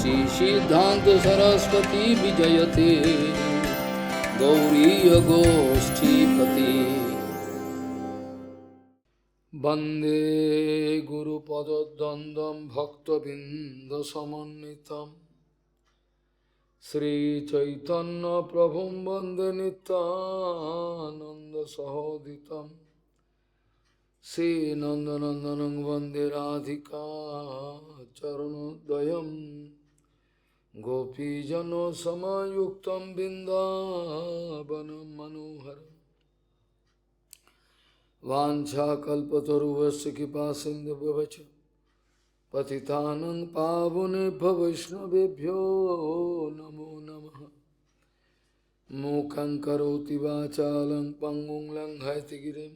श्री सिद्धांत सरस्वती विजयते गौरीय गोष्ठीपति वंदे गुरुपदद्वन्द्वं भक्तबिंदसमन्वितं श्रीचैतन्य प्रभुं वन्दे नित्यानन्दसहोदितं श्रीनन्दनन्दनं वन्दे राधिका चरणोदयं गोपीजनसमायुक्तं बिन्दावनं मनोहरं वाञ्छाकल्पतरुभ्यश्च कृपासिन्धुभ्यश्च पतितानं पावनेभ्यो वैष्णवेभ्यो नमो नमः। मूकं करोति वाचालं पङ्गुं लङ्घयति गिरिं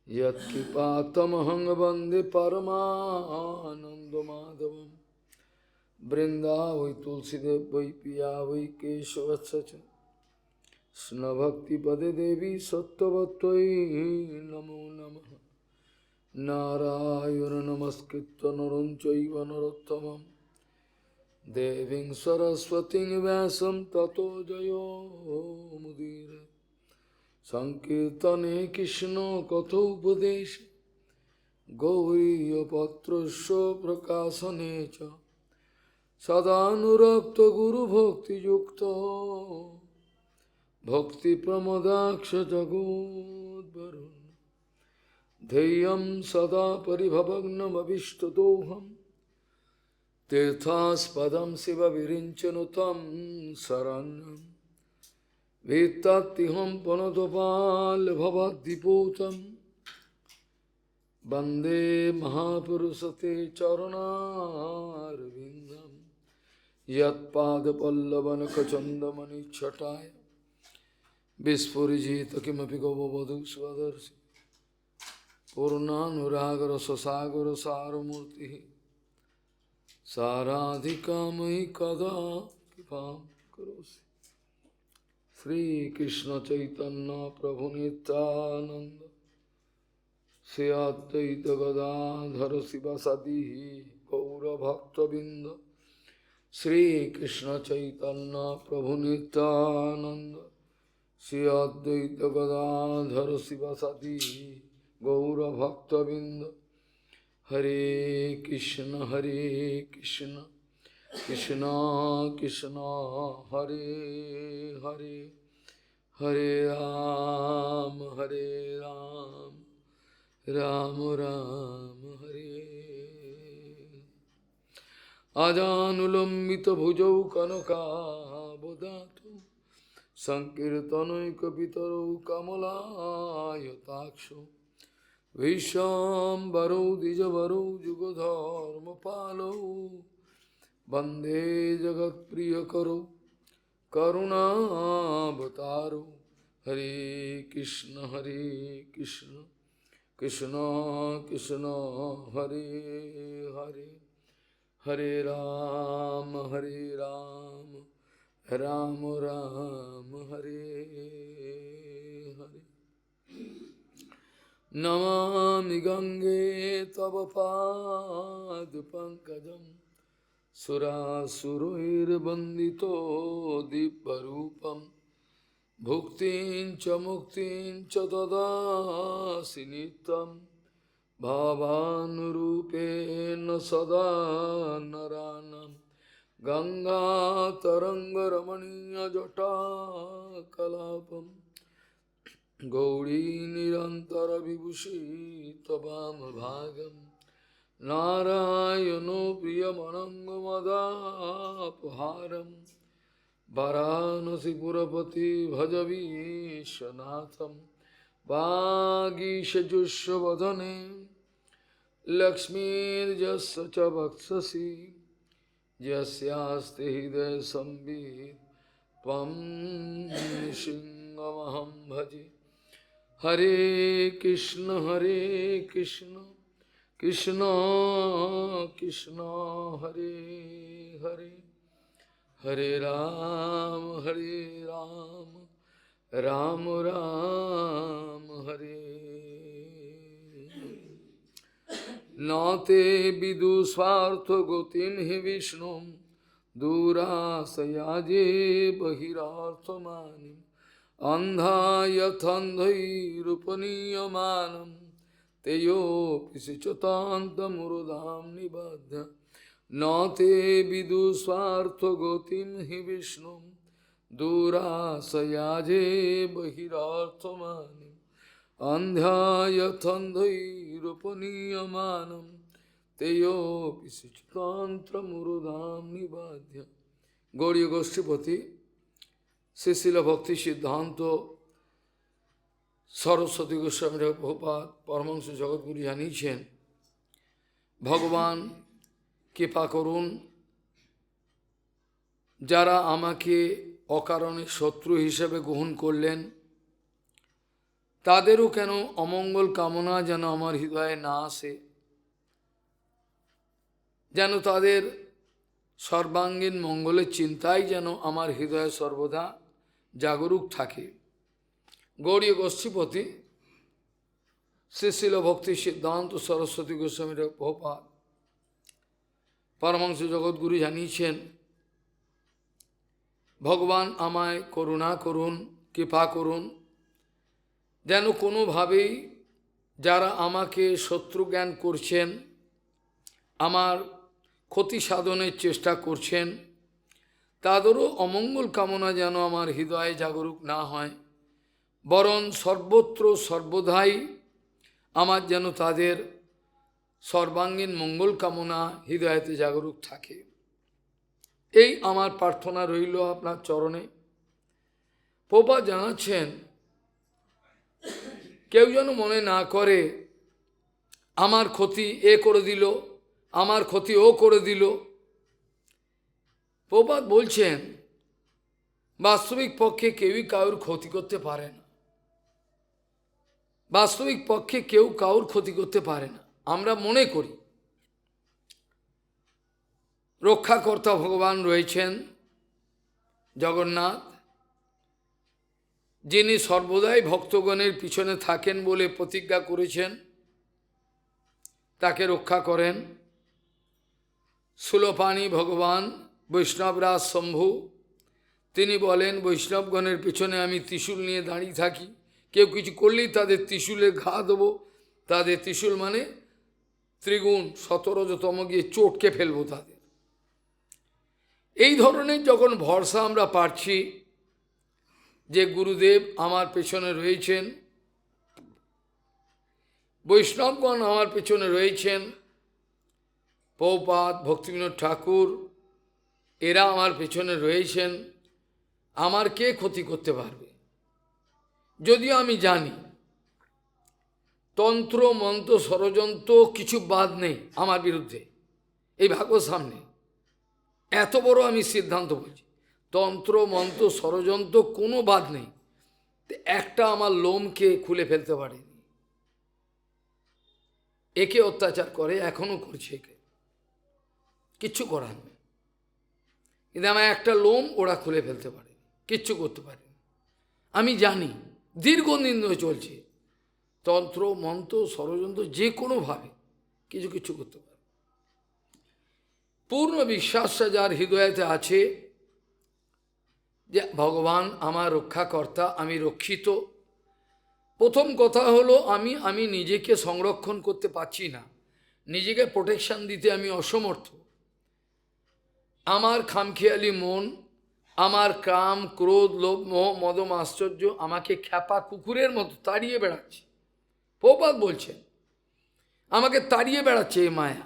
यत्कृपातमहं वन्दे परमानन्दमाधवं। वृन्दावै तुलसीदेव वै पिया वै केशवस्य च कृष्णभक्तिपदे देवी सत्त्ववत्त्वयि नमो नमः। नारायण नमस्कृत्य नरं चैव नरोत्तमं देवीं सरस्वतीं व्यासं ततो जयो मुदीरये। संकीर्तने कृष्ण कथोपदेशे गौरीयपत्रस्य प्रकाशने च सदानुरक्तो गुरुभक्तियुक्तो भक्तिप्रमदाक्ष जगोद्वरुन् ध्येयं सदा परिभवग्नमभिष्टदोहं तीर्थास्पदं शिवविरिञ्चनुतं शरण्यं वित्ततिहं पुनदपालभवद्दिपूतं वन्दे महापुरुषते चरणारविन्दं यत्पादपल्लवनखचन्दमणिच्छटाय विस्फुरिजित किमपि गौवधू स्वदर्शि पूर्णानुरागर ससागर सारमूर्ति साराधिकामयि कदा कृपां करोसि। श्रीकृष्ण चैतन्य प्रभु नित्यानंद श्री अद्वैत गदाधर शिवसदि गौरभक्तबिंद। श्रीकृष्ण चैतन्य प्रभु नित्यानंद श्री अद्वैत गदाधर शिवसदि गौरभक्तबिंद। हरे कृष्ण कृष्ण कृष्ण हरे हरे हरे राम राम राम हरे। आजानुलंबित भुजौ कनकाबदातु संकीर्तनैकपितरौ कमलायताक्षौ विश्वाम्बरौ द्विजवरौ जुगधर्मपालौ वन्दे जगत्प्रियकरौ करुणावतारौ। हरे कृष्ण कृष्ण कृष्ण हरे हरे हरे राम राम राम हरे हरे। नमामि गंगे तव पादपङ्कजं सुरासुरैर्वन्दितो दिव्यरूपं भुक्तिं च मुक्तिं च ददासि नित्यं भावानुरूपेण सदा नराणां। गङ्गातरङ्गरमणीयजटाकलापं गौरी निरन्तरविभूषि त्ववामभागं नारायणो प्रियमनङ्गमदापहारं वाराणसीपुरपति भजवीशनाथं। वागीशजुष्वदने लक्ष्मीर्यस्य च वक्षसि यस्यास्ति हृदय संवित् त्वं नृसिंहमहं भजे। हरे कृष्ण कृष्ण कृष्ण हरे हरे हरे राम राम राम हरे। नाते विदुस्वार्थ गतिं हि विष्णु दूरासयाजे बहिरार्थमानिम् अंधा यथान्धैरुपनीयमानं तेयोऽपि सिचतान्तमुरुदां निबध्य न ते विदुस्वार्थगतिं हि विष्णुं दूरासयाजे बहिरार्थमानिम् अंधा यथान्धैरुपनीयमानं तेयोऽपि सिचतान्तमुरुदां निबध्य। गौड़ीय गोष्ठीपति श्री शिल भक्ति सिद्धांत सरस्वती गोस्वामी प्रभुपाद परमहंस जगतगुरु জানিয়েছেন ভগবান কৃপা করুন যারা আমাকে অকারণে শত্রু হিসেবে গ্রহণ করলেন তাদেরও কেন অমঙ্গল কামনা যেন আমার হৃদয়ে না আসে, যেন তাদের সর্বাঙ্গীন মঙ্গলের চিন্তাই যেন আমার হৃদয়ে সর্বদা জাগরুক থাকে। গৌড়ীয় গোষ্ঠীপতি শ্রী শিল ভক্তি সিদ্ধান্ত সরস্বতী গোস্বামী প্রভুপাদ পরমহংস জগৎগুরু জানিয়েছেন ভগবান আমায় করুণা করুন, কৃপা করুন, যেন কোনোভাবেই যারা আমাকে শত্রু জ্ঞান করছেন, আমার ক্ষতি সাধনের চেষ্টা করছেন, তাদেরও অমঙ্গল কামনা যেন আমার হৃদয়ে জাগরুক না হয়, বরং সর্বত্র সর্বদাই আমার যেন তাদের সর্বাঙ্গীন মঙ্গল কামনা হৃদয়তে জাগরুক থাকে। এই আমার প্রার্থনা রইল আপনার চরণে। প্রভুপাদ জানাচ্ছেন কেউ যেন মনে না করে আমার ক্ষতি এ করে দিল, আমার ক্ষতি ও করে দিল। প্রভুপাদ বলছেন বাস্তবিক পক্ষে কেউই কারোর ক্ষতি করতে পারে না, বাস্তবিক পক্ষে কেউ কারোর ক্ষতি করতে পারে না। আমরা মনে করি রক্ষাকর্তা ভগবান রয়েছেন জগন্নাথ, যিনি সর্বদাই ভক্তগণের পিছনে থাকেন বলে প্রতিজ্ঞা করেছেন, তাকে রক্ষা করেন। সুলপানি ভগবান বৈষ্ণবরাজ শম্ভু তিনি বলেন বৈষ্ণবগণের পিছনে আমি ত্রিশূল নিয়ে দাঁড়িয়ে থাকি, কেউ কিছু করলেই তাদের ত্রিশূলের ঘা দেবো, তাদের ত্রিশূল মানে ত্রিগুণ 17তম গিয়ে চটকে ফেলবো তাদের। এই ধরনের যখন ভরসা আমরা পাচ্ছি যে গুরুদেব আমার পেছনে রয়েছেন, বৈষ্ণবগণ আমার পেছনে রয়েছেন, প্রভুপাদ ভক্তিবিনোদ ঠাকুর এরা আমার পেছনে রয়েছেন, আমার কে ক্ষতি করতে পারবে? যদিও আমি জানি তন্ত্র মন্ত্র ষড়যন্ত্র কিছু বাদ নেই আমার বিরুদ্ধে, এই ভাগবত সামনে এত বড় আমি সিদ্ধান্ত বলছি, তন্ত্র মন্ত্র ষড়যন্ত্র কোনো বাদ নেই, একটা আমার লোমকে খুলে ফেলতে পারেনি। একে অত্যাচার করে, এখনো করছে, একে কিচ্ছু করার নেই, কিন্তু আমার একটা লোম ওরা খুলে ফেলতে পারে, কিচ্ছু করতে পারে। আমি জানি দীর্ঘদিন ধরে চলছে তন্ত্র মন্ত্র ষড়যন্ত্র, যে কোনোভাবে কিছু কিছু করতে পারে। পূর্ণ বিশ্বাসটা যার হৃদয়তে আছে যে ভগবান আমার রক্ষাকর্তা, আমি রক্ষিত। প্রথম কথা হলো আমি নিজেকে সংরক্ষণ করতে পারছি না, নিজেকে প্রোটেকশন দিতে আমি অসমর্থ। আমার খামখেয়ালি মন, আমার কাম ক্রোধ লোভ মোহ মদম আশ্চর্য আমাকে খ্যাপা কুকুরের মতো তাড়িয়ে বেড়াচ্ছে। প্রভুপাদ বলছেন আমাকে তাড়িয়ে বেড়াচ্ছে এই মায়া,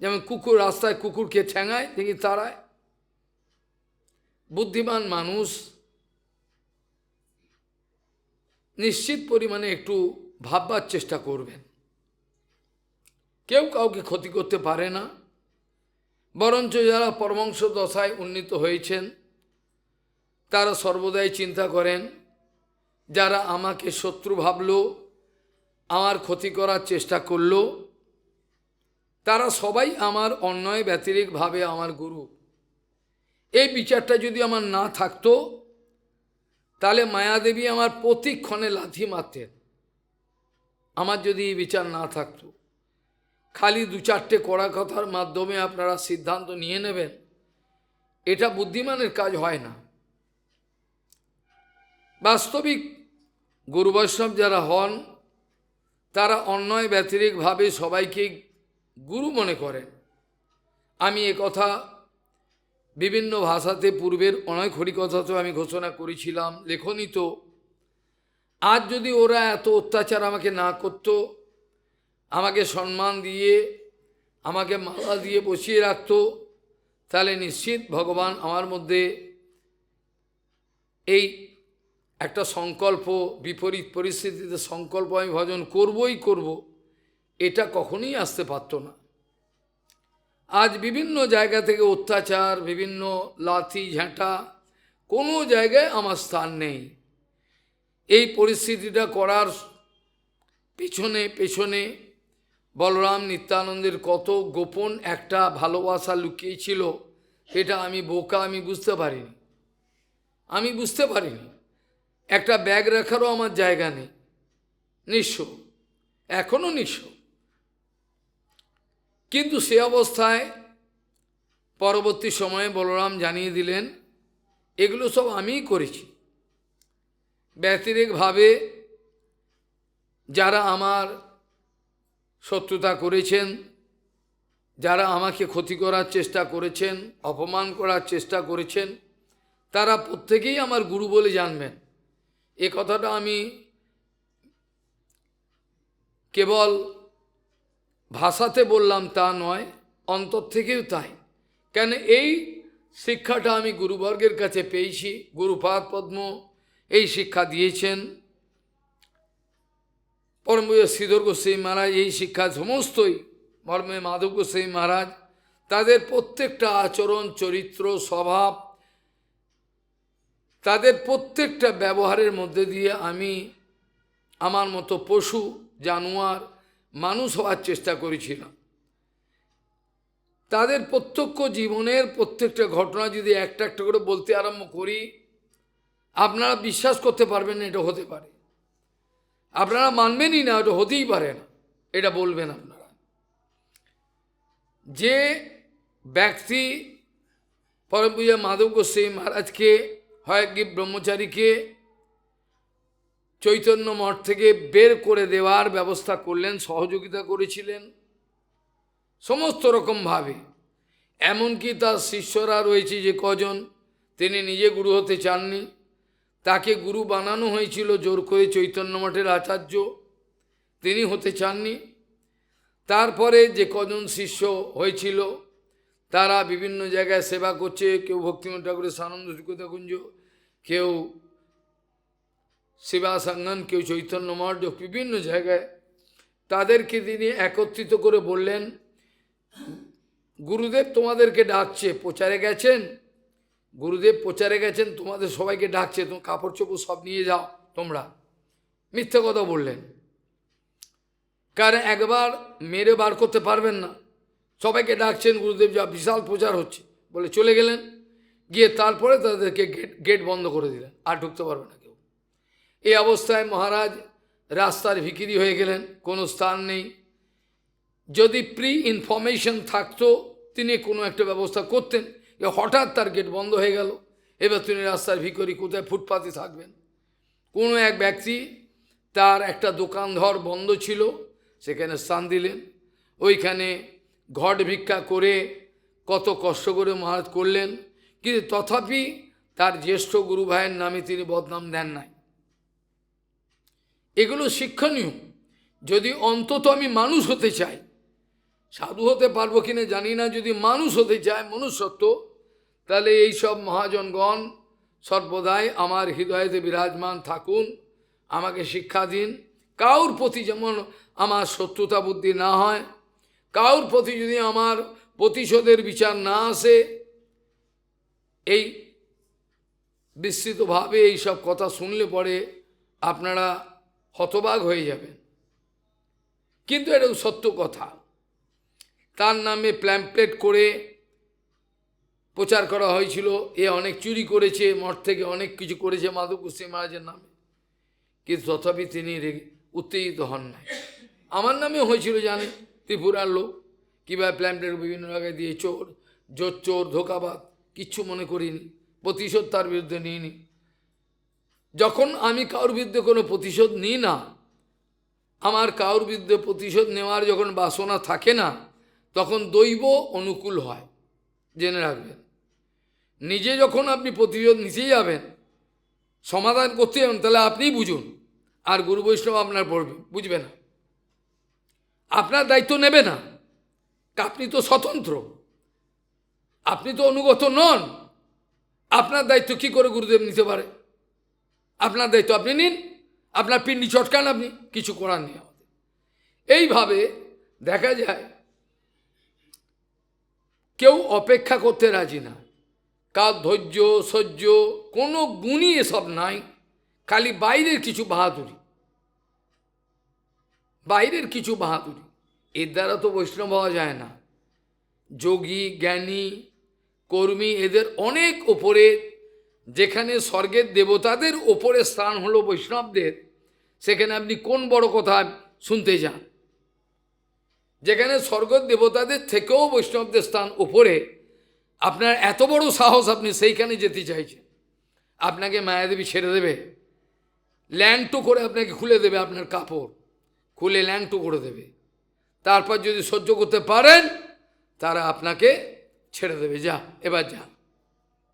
যেমন কুকুর রাস্তায় কুকুরকে ঠ্যাঙায় দেখি তাড়ায়। বুদ্ধিমান মানুষ নিশ্চিত পরিমাণে একটু ভাববার চেষ্টা করবেন। কেউ কাউকে ক্ষতি করতে পারে না, বরঞ্চ যারা পরমহংস দশায় উন্নীত হয়েছেন তারা সর্বদাই চিন্তা করেন যারা আমাকে শত্রু ভাবল, আমার ক্ষতি করার চেষ্টা করল, তারা সবাই আমার অন্যায় ব্যতিরেকভাবে আমার গুরু। এই বিচারটা যদি আমার না থাকতো তাহলে মায়াদেবী আমার প্রতিক্ষণে লাথি মারতেন। আমার যদি এই বিচার না থাকতো, খালি দু চারটে কড়া কথার মাধ্যমে আপনারা সিদ্ধান্ত নিয়ে নেবেন এটা বুদ্ধিমানের কাজ হয় না। বাস্তবিক গুরু বৈষ্ণব যারা হন তারা অন্যায় ব্যতিরেকভাবে সবাইকে গুরু মনে করেন। আমি কথা বিভিন্ন ভাষাতে পূর্বের অনেক হরিকথাতেও আমি ঘোষণা করেছিলাম, লেখনি তো। আজ যদি ওরা এত অত্যাচার আমাকে না করত, আমাকে সম্মান দিয়ে আমাকে মালা দিয়ে বসিয়ে রাখত, তাহলে নিশ্চিত ভগবান আমার মধ্যে এই একটা সংকল্প, বিপরীত পরিস্থিতিতে সংকল্প আমি ভজন করবই করব, এটা কখনোই আসতে পারত না। আজ বিভিন্ন জায়গা থেকে অত্যাচার, বিভিন্ন লাথি ঝাঁটা, কোনো জায়গায় আমার স্থান নেই। এই পরিস্থিতিটা করার পেছনে পেছনে বলরাম নিত্যানন্দের কত গোপন একটা ভালোবাসা লুকিয়েছিল, এটা আমি বোকা, আমি বুঝতে পারিনি। একটা ব্যাগ রাখারও আমার জায়গা নেই, নিঃস্ব, এখনো নিঃস্ব। কিন্তু সে অবস্থায় পরবর্তী সময়ে বলরাম জানিয়ে দিলেন, এগুলো সব আমিই করেছি। ব্যতিরেকভাবে যারা আমার শত্রুতা করেছেন, যারা আমাকে ক্ষতি করার চেষ্টা করেছেন, অপমান করার চেষ্টা করেছেন, তারা প্রত্যেকেই আমার গুরু বলে জানবেন। এ কথাটা আমি কেবল ভাষাতে বললাম তা নয়, অন্তর থেকেও তাই। কেন এই শিক্ষাটা আমি গুরুবর্গের কাছে পেয়েছি। গুরুপাদ পদ্ম এই শিক্ষা দিয়েছেন, পরম পূজ্য শ্রীধর গোস্বামী মহারাজ এই শিক্ষা সমস্তই, মর্মে মাধব গোস্বামী মহারাজ, তাদের প্রত্যেকটা আচরণ, চরিত্র, স্বভাব, তাদের প্রত্যেকটা ব্যবহারের মধ্যে দিয়ে আমি আমার মতো পশু, জানোয়ার, মানুষ হওয়ার চেষ্টা করেছিলাম। তাদের প্রত্যক্ষ জীবনের প্রত্যেকটা ঘটনা যদি একটা একটা করে বলতে আরম্ভ করি, আপনারা বিশ্বাস করতে পারবেন না এটা হতে পারে, আপনারা মানবেনই না, এটা হতেই পারে না, এটা বলবেন আপনারা। যে ব্যক্তি পরম পূজ্য মাধব গোস্বামী মহারাজকে, হয়গ্রীব ব্রহ্মচারীকে চৈতন্য মঠ থেকে বের করে দেওয়ার ব্যবস্থা করলেন, সহযোগিতা করেছিলেন সমস্ত রকমভাবে, এমনকি তার শিষ্যরা রয়েছে যে কজন, তিনি নিজে গুরু হতে চাননি, তাকে গুরু বানানো হয়েছিল জোর করে, চৈতন্য মঠের আচার্য, তিনি হতে চাননি। তারপরে যে কজন শিষ্য হয়েছিল তারা বিভিন্ন জায়গায় সেবা করছে, কেউ ভক্তিমঠ ঠাকুরের সানন্দ সুকতাকুঞ্জ, কেউ শিবাসাঙ্গন, কেউ চৈতন্য মঠ, বিভিন্ন জায়গায় তাদেরকে তিনি একত্রিত করে বললেন, গুরুদেব তোমাদেরকে ডাকছে, প্রচারে গেছেন, গুরুদেব প্রচারে গেছেন, তোমাদের সবাইকে ডাকছে, তোমার কাপড় চোপড় সব নিয়ে যাও তোমরা। মিথ্যে কথা বললেন, কারণ একবার মেরে বার করতে পারবেন না, সবাইকে ডাকছেন, গুরুদেব যা বিশাল প্রচার হচ্ছে বলে চলে গেলেন, গিয়ে তারপরে তাদেরকে গেট বন্ধ করে দিলেন, আর ঢুকতে পারবে না কেউ। এই অবস্থায় মহারাজ রাস্তার ভিখিরি হয়ে গেলেন, কোনো স্থান নেই। যদি প্রি ইনফরমেশন থাকতো তিনি কোনো একটা ব্যবস্থা করতেন, হঠাৎ তার গেট বন্ধ হয়ে গেল, এবার তিনি রাস্তার ভিখিরি, কোথায় ফুটপাতে থাকবেন। কোনো এক ব্যক্তি, তার একটা দোকান ঘর বন্ধ ছিল, সেখানে স্থান দিলেন, ওইখানে ঘট ভিক্ষা করে কত কষ্ট করে মহারাজ করলেন, কিন্তু তথাপি তার জ্যেষ্ঠ গুরু ভাইয়ের নামে তিনি বদনাম দেন নাই। এগুলো শিক্ষণীয়। যদি অন্তত আমি মানুষ হতে চাই, সাধু হতে পারবো কিনা জানি না, যদি মানুষ হতে চায়, মনুষ্যত্ব, তাহলে এইসব মহাজনগণ সর্বদাই আমার হৃদয়েতে বিরাজমান থাকুন, আমাকে শিক্ষা দিন। কাউর প্রতি যেমন আমার শত্রুতা বুদ্ধি না হয়, কাউর প্রতি যদি আমার প্রতিশোধের বিচার না আসে, এই বিস্তৃতভাবে এইসব কথা শুনলে পরে আপনারা হতবাক হয়ে যাবেন, কিন্তু এটা সত্য কথা। তার নামে প্ল্যাম্পলেট করে প্রচার করা হয়েছিল, এ অনেক চুরি করেছে, মঠ থেকে অনেক কিছু করেছে মাধব গোস্বামী মহারাজের নামে, কিন্তু তথাপি তিনি উত্তেজিত হন নাই। আমার নামেও হয়েছিল, জানে ত্রিপুরার লোক কীভাবে প্ল্যাম্পলেট বিভিন্ন জায়গায় দিয়ে চোর, জোর চোর, ধোকাবাদ, কিচ্ছু মনে করিনি, প্রতিশোধ তার বিরুদ্ধে নিইনি। যখন আমি কারোর বিরুদ্ধে কোনো প্রতিশোধ নিই না, আমার কারোর বিরুদ্ধে প্রতিশোধ নেওয়ার যখন বাসনা থাকে না, তখন দৈব অনুকূল হয়, জেনে রাখবেন। নিজে যখন আপনি প্রতিশোধ নিতেই যাবেন, সমাধান করতে যাবেন, তাহলে আপনিই বুঝুন, আর গুরু বৈষ্ণব আপনার পড়বে বুঝবে না, আপনার দায়িত্ব নেবে না। আপনি তো স্বতন্ত্র, আপনি তো অনুগত নন, আপনার দায়িত্ব কি করে গুরুদেব নিতে পারে? আপনার দায়িত্ব আপনি নিন, আপনার পিন্ডি চটকান, আপনি কিছু করার নেই আমাদের। এইভাবে দেখা যায় কেউ অপেক্ষা করতে রাজি না, কার ধৈর্য সহ্য কোনো গুণই এসব নাই, খালি বাইরের কিছু বাহাদুরি, বাইরের কিছু বাহাদুরি। এর দ্বারা তো বৈষ্ণব হওয়া যায় না। যোগী জ্ঞানী কর্মী এদের অনেক ওপরে, যেখানে স্বর্গের দেবতাদের ওপরে স্থান হলো বৈষ্ণবদের, সেখানে আপনি কোন বড় কথা শুনতে যান? যেখানে স্বর্গের দেবতাদের থেকেও বৈষ্ণবদের স্থান ওপরে, আপনার এত বড় সাহস, আপনি সেইখানে যেতে চাইছেন? আপনাকে মায়াদেবী ছেড়ে দেবে, ল্যাংটো করে আপনাকে খুলে দেবে, আপনার কাপড় খুলে ল্যাংটো করে দেবে। তারপর যদি সহ্য করতে পারেন, তারা আপনাকে ছেড়ে দেবে, যা এবার যা,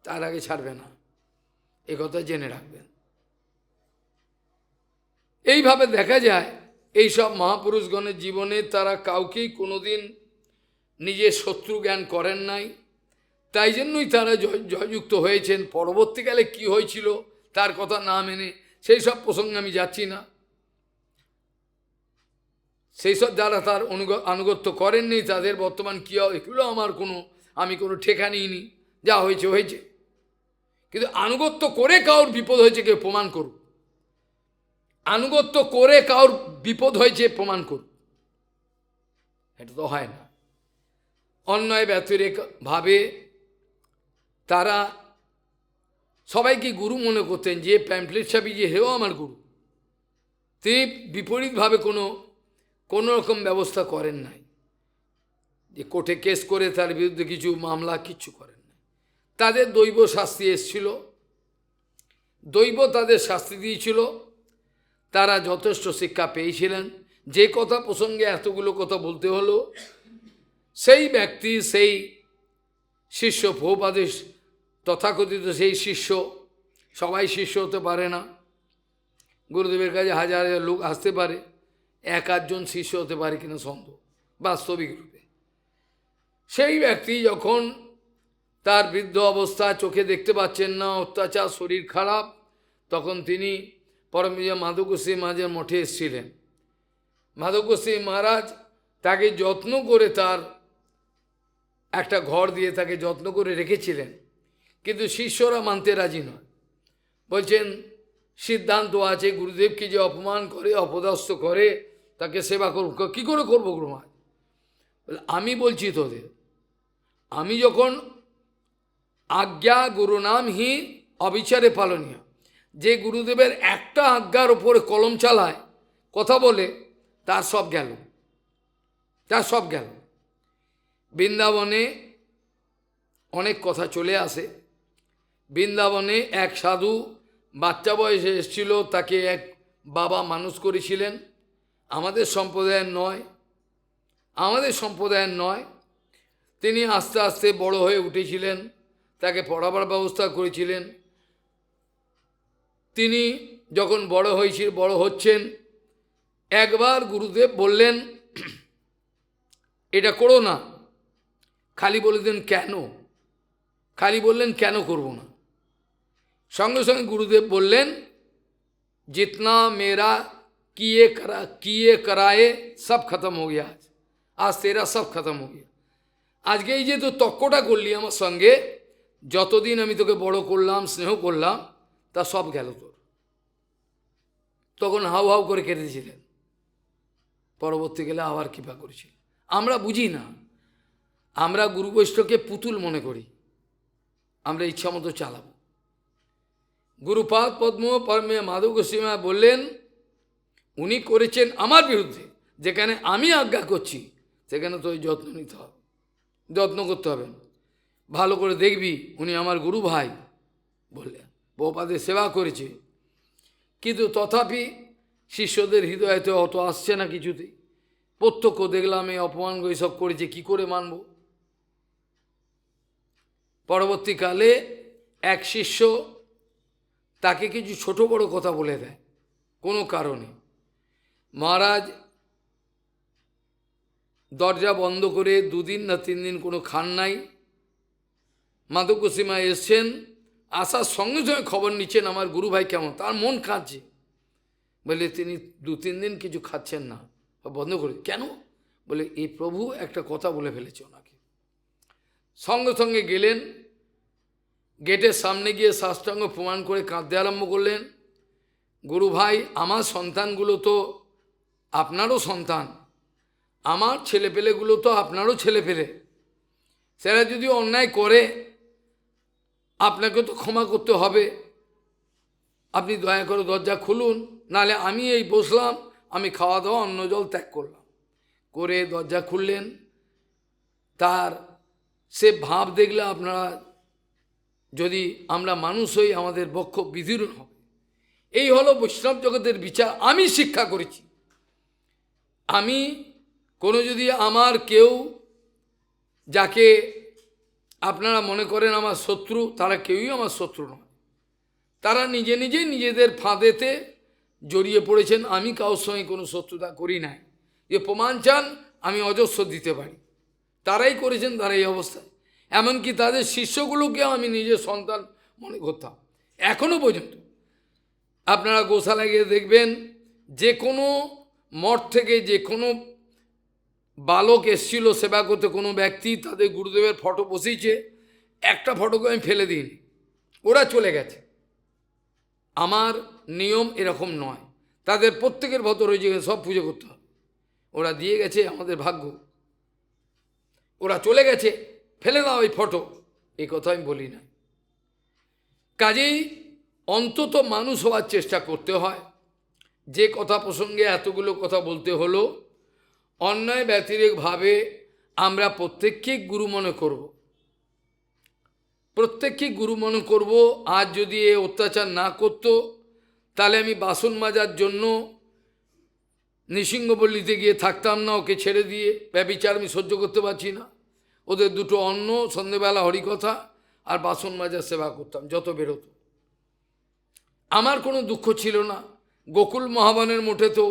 তার আগে ছাড়বে না, এ কথা জেনে রাখবেন। এইভাবে দেখা যায় এইসব মহাপুরুষগণের জীবনে তারা কাউকেই কোনোদিন নিজের শত্রু জ্ঞান করেন নাই, তাই জন্যই তারা জয়যুক্ত হয়েছেন। পরবর্তীকালে কি হয়েছিল তার কথা না মেনে সেই সব প্রসঙ্গে আমি যাচ্ছি না। সেই সব যারা তার আনুগত্য করেননি, তাদের বর্তমান কী হয় এগুলো আমি কোনো ঠেকা নিইনি, যা হয়েছে হয়েছে। কিন্তু আনুগত্য করে কারোর বিপদ হয়েছে কেউ প্রমাণ করুক, আনুগত্য করে কারোর বিপদ হয়েছে প্রমাণ করুক, এটা তো হয় না। অন্যায় ব্যতিরেক ভাবে তারা সবাইকে গুরু মনে করতেন, যে প্যাম্পলেট ছাপি যে হেও আমার গুরু, তিনি বিপরীতভাবে কোনো রকম ব্যবস্থা করেন নাই, যে কোর্টে কেস করে তার বিরুদ্ধে কিছু মামলা কিচ্ছু করেন নাই। তাদের দৈব শাস্তি এসেছিল, দৈব তাদের শাস্তি দিয়েছিল, তারা যথেষ্ট শিক্ষা পেয়েছিলেন। যে কথা প্রসঙ্গে এতগুলো কথা বলতে হলো, সেই ব্যক্তি, সেই শিষ্য প্রভুপাদের তথাকথিত সেই শিষ্য, সবাই শিষ্য হতে পারে না, গুরুদেবের কাছে হাজার হাজার লোক আসতে পারে, এক আধজন শিষ্য হতে পারে কিনা সন্দেহ বাস্তবিক রূপে। সেই ব্যক্তি যখন তার বৃদ্ধ অবস্থা, চোখে দেখতে পাচ্ছেন না, অত্যাচার, শরীর খারাপ, তখন তিনি পরমপূজ্য মাধব গোস্বামী মহারাজের মঠে এসেছিলেন। মাধব গোস্বামী মহারাজ তাকে যত্ন করে, তার একটা ঘর দিয়ে তাকে যত্ন করে রেখেছিলেন, কিন্তু শিষ্যরা মানতে রাজি নয়। বলছেন সিদ্ধান্ত আছে, গুরুদেবকে যে অপমান করে, অপদস্থ করে, তাকে সেবা করব, কী করে করবো গুরু মহারাজ? আমি বলছি তোদের, আমি যখন আজ্ঞা গুরু নাম হি অবিচারে পালনীয়, যে গুরুদেবের একটা আজ্ঞার ওপরে কলম চালায়, কথা বলে, তার সব গেল, তার সব গেল। বৃন্দাবনে অনেক কথা চলে আসে। বৃন্দাবনে এক সাধু বাচ্চা বয়সে এসেছিল, তাকে এক বাবা মানুষ করেছিলেন, আমাদের সম্প্রদায়ের নয়, আমাদের সম্প্রদায়ের নয়। তিনি আস্তে আস্তে বড় হয়ে উঠেছিলেন, তাকে পড়াবার ব্যবস্থা করেছিলেন। তিনি যখন বড় হচ্ছেন, একবার গুরুদেব বললেন এটা করো না, খালি বলে দেন কেন, খালি বললেন কেন করব না। সঙ্গে সঙ্গে গুরুদেব বললেন जितना मेरा किए कराए सब खत्म हो गया, आज तेरा सब खत्म हो गया। আজকে এই যে তো তক্কটা করলি আমার সঙ্গে, যতদিন আমি তোকে বড় করলাম, স্নেহ করলাম, তা সব গেল তোর। তখন হাউ হাউ করে কেঁদেছিলেন। পরবর্তীকালে আবার কৃপা করেছিলেন। আমরা বুঝি না, আমরা গুরু বৈষ্ণবকে পুতুল মনে করি, আমরা ইচ্ছা মতো চালাবো। গুরুপাদ পদ্ম পরমে মাধব গোস্বামী বললেন, উনি করেছেন আমার বিরুদ্ধে, যেখানে আমি আজ্ঞা করছি সেখানে তো যত্ন নিতে হবে, যত্ন করতে হবে। ভালো করে দেখবি, উনি আমার গুরু ভাই বললেন, বহুপাদের সেবা করেছে। কিন্তু তথাপি শিষ্যদের হৃদয়তে অত আসছে না কিছুতেই। প্রত্যক্ষ দেখলাম এই অপমান এইসব করেছে, কি করে মানব। পরবর্তীকালে এক শিষ্য তাকে কিছু ছোট বড় কথা বলে দেয় কোনো কারণে। মহারাজ দরজা বন্ধ করে 2 দিন না 3 দিন কোনো খান নাই। মাধব গোস্বামী এসছেন, আসার সঙ্গে সঙ্গে খবর নিচ্ছেন আমার গুরু ভাই কেমন, তার মন কাঁদছে। বলে তিনি 2-3 দিন কিছু খাচ্ছেন না, বন্ধ করে। কেন? বলে এই প্রভু একটা কথা বলে ফেলেছে ওনাকে। সঙ্গে সঙ্গে গেলেন, গেটের সামনে গিয়ে সাষ্টাঙ্গ প্রমাণ করে কাঁদতে আরম্ভ করলেন। গুরু ভাই, আমার সন্তানগুলো তো আপনারও সন্তান, আমার ছেলেপেলেগুলো তো আপনারও ছেলেপেলে, সেরা যদি অন্যায় করে আপনাকে তো ক্ষমা করতে হবে। আপনি দয়া করে দরজা খুলুন, নাহলে আমি এই বসলাম, আমি খাওয়া দাওয়া অন্ন জল ত্যাগ করলাম। করে দরজা খুললেন। তার সে ভাব দেখলে আপনারা, যদি আমরা মানুষ হই আমাদের বক্ষ বিদীর্ণ হবে। এই হলো বৈষ্ণব জগতের বিচার। আমি শিক্ষা করেছি। আমি কোনো যদি আমার কেউ, যাকে আপনারা মনে করেন আমার শত্রু, তারা কেউই আমার শত্রু নয়। তারা নিজে নিজে নিজেদের ফাঁদেতে জড়িয়ে পড়েছেন। আমি কারোর সঙ্গে কোনো শত্রুতা করি নাই। যে প্রমাণ চান আমি অজস্র দিতে পারি। তারাই করেছেন, তারা এই অবস্থায়। এমনকি তাদের শিষ্যগুলোকেও আমি নিজের সন্তান মনে করতাম। এখনও পর্যন্ত আপনারা গোশালায় গিয়ে দেখবেন, যে কোনো মঠ থেকে যে কোনো বালক এসেছিল সেবা করতে, কোনো ব্যক্তি, তাদের গুরুদেবের ফটো বসিয়েছে, একটা ফটোকে আমি ফেলে দিইনি, ওরা চলে গেছে। আমার নিয়ম এরকম নয়, তাদের প্রত্যেকের ভত রয়েছে, সব পুজো করতে হবে। ওরা দিয়ে গেছে, আমাদের ভাগ্য। ওরা চলে গেছে, ফেলে দাও ওই ফটো, এই কথা আমি বলি না। কাজেই অন্তত মানুষ হওয়ার চেষ্টা করতে হয়। যে কথা প্রসঙ্গে এতগুলো কথা বলতে হলো, অন্যায় ব্যতিরেকভাবে আমরা প্রত্যেককেই গুরু মনে করব, প্রত্যেককেই গুরু মনে করব। আজ যদি এ অত্যাচার না করত, তাহলে আমি বাসন মাজার জন্য নৃসিংহপল্লীতে গিয়ে থাকতাম না, ওকে ছেড়ে দিয়ে। ব্যভিচার আমি সহ্য করতে পারছি না। ওদের দুটো অন্ন, সন্ধেবেলা হরিকথা আর বাসন মাজার সেবা করতাম যত বেরোতো। আমার কোনো দুঃখ ছিল না। গোকুল মহাবনের মঠে তো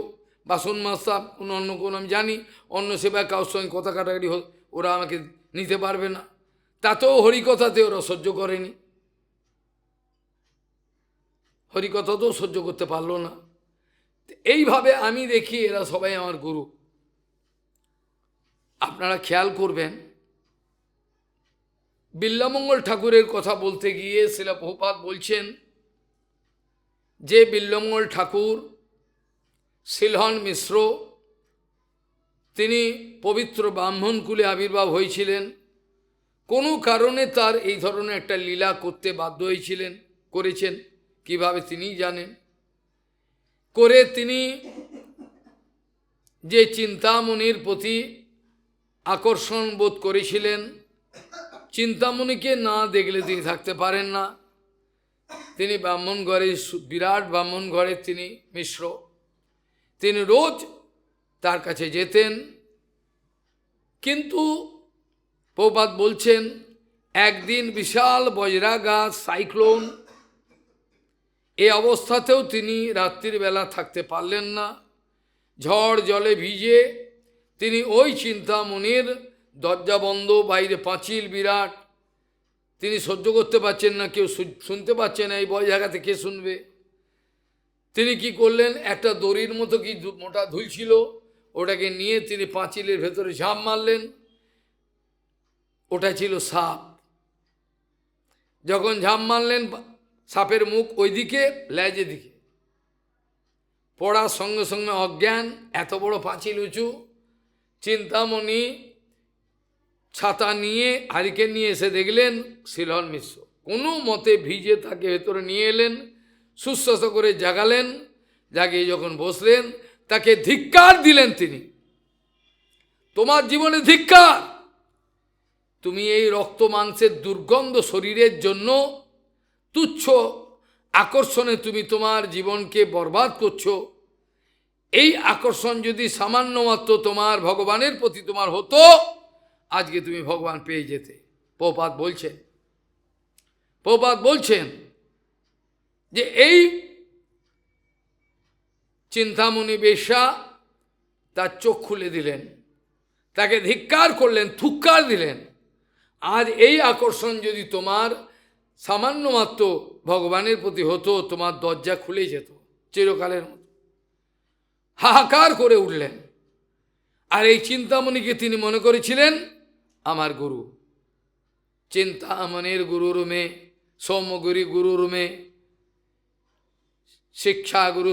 বাসন মাজতাম, কোনো অন্য কোনো, আমি জানি অন্য সেবায় কারোর সঙ্গে কথা কাটাকাটি ওরা আমাকে নিতে পারবে না, তাতেও হরিকথাতে ওরা সহ্য করেনি। হরিকথাতেও সহ্য করতে পারলো না। এইভাবে আমি দেখি এরা সবাই আমার গুরু। আপনারা খেয়াল করবেন, বিল্বমঙ্গল ঠাকুরের কথা বলতে গিয়ে শিলা প্রভুপাদ বলছেন যে বিল্বমঙ্গল ঠাকুর সিলহন মিশ্র, তিনি পবিত্র ব্রাহ্মণকুলে আবির্ভাব হয়েছিলেন। কোনো কারণে তার এই ধরনের একটা লীলা করতে বাধ্য হয়েছিলেন, করেছেন, কিভাবে তিনিই জানেন। করে তিনি যে চিন্তামণির প্রতি আকর্ষণ বোধ করেছিলেন, চিন্তামণিকে না দেখলে তিনি থাকতে পারেন না। তিনি ব্রাহ্মণ ঘরে, বিরাট ব্রাহ্মণ ঘরে তিনি মিশ্র, তিনি রোজ তার কাছে যেতেন। কিন্তু প্রভুপাদ বলছেন, একদিন বিশাল বজ্রাঘাত, সাইক্লোন, এই অবস্থাতেও তিনি রাত্রির বেলা থাকতে পারলেন না। ঝড় জলে ভিজে তিনি ওই চিন্তামণির দরজা বন্ধ, বাইরে পাঁচিল বিরাট, তিনি সহ্য করতে পারছেন না, কেউ শুনতে পাচ্ছে না, এই বজ্রাঘাতে কে শুনবে। তিনি কি করলেন, একটা দড়ির মতো কি মোটা ঝুলছিল, ওটাকে নিয়ে তিনি পাঁচিলের ভেতরে ঝাঁপ মারলেন। ওটা ছিল সাপ। যখন ঝাঁপ মারলেন, সাপের মুখ ওইদিকে, লেজের দিকে পড়ার সঙ্গে সঙ্গে অজ্ঞান। এত বড় পাঁচিল উঁচু। চিন্তামণি ছাতা নিয়ে, হারিকেন নিয়ে এসে দেখলেন সিলহন মিশ্র কোনো মতে ভিজে তাকে ভেতরে নিয়ে এলেন, সুশ্বাস করে জাগালেন। জাগিয়ে যখন বসলেন, তাকে ধিক্কার দিলেন তিনি, তোমার জীবনে ধিক্কার, তুমি এই রক্ত মাংসের দুর্গন্ধ শরীরের জন্য তুচ্ছ আকর্ষণে তুমি তোমার জীবনকে বরবাদ করছো। এই আকর্ষণ যদি সামান্য মাত্র তোমার ভগবানের প্রতি তোমার হতো, আজকে তুমি ভগবান পেয়ে যেতে। প্রভুপাদ বলছেন যে এই চিন্তামণি বেশ্যা তার চোখ খুলে দিলেন, তাকে ধিক্কার করলেন, থুক্কার দিলেন। আজ এই আকর্ষণ যদি তোমার সামান্য মাত্র ভগবানের প্রতি হতো, তোমার দরজা খুলে যেত চিরকালের মতো। হাহাকার করে উঠলেন। আর এই চিন্তামণিকে তিনি মনে করেছিলেন আমার গুরু। চিন্তামণির গুরুর মে সৌম্যগুরি গুরুর মে শিক্ষা গুরু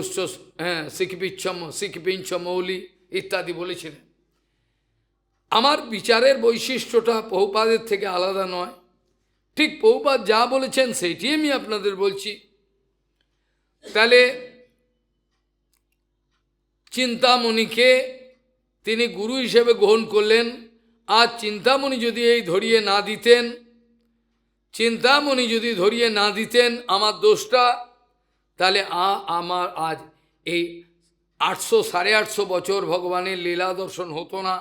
শিখিপিচ্ছ মৌলি ইত্যাদি বলেছিলেন। আমার বিচারের বৈশিষ্ট্যটা প্রভুপাদের থেকে আলাদা নয়, ঠিক প্রভুপাদ যা বলেছেন সেইটি আমি আপনাদের বলছি। তাহলে চিন্তামণিকে তিনি গুরু হিসেবে গ্রহণ করলেন। আর চিন্তামণি যদি এই ধরিয়ে না দিতেন, চিন্তামণি যদি ধরিয়ে না দিতেন আমার দোষটা, তাহলে আমার আজ এই 800-850 বছর ভগবানের লীলা দর্শন হতো না,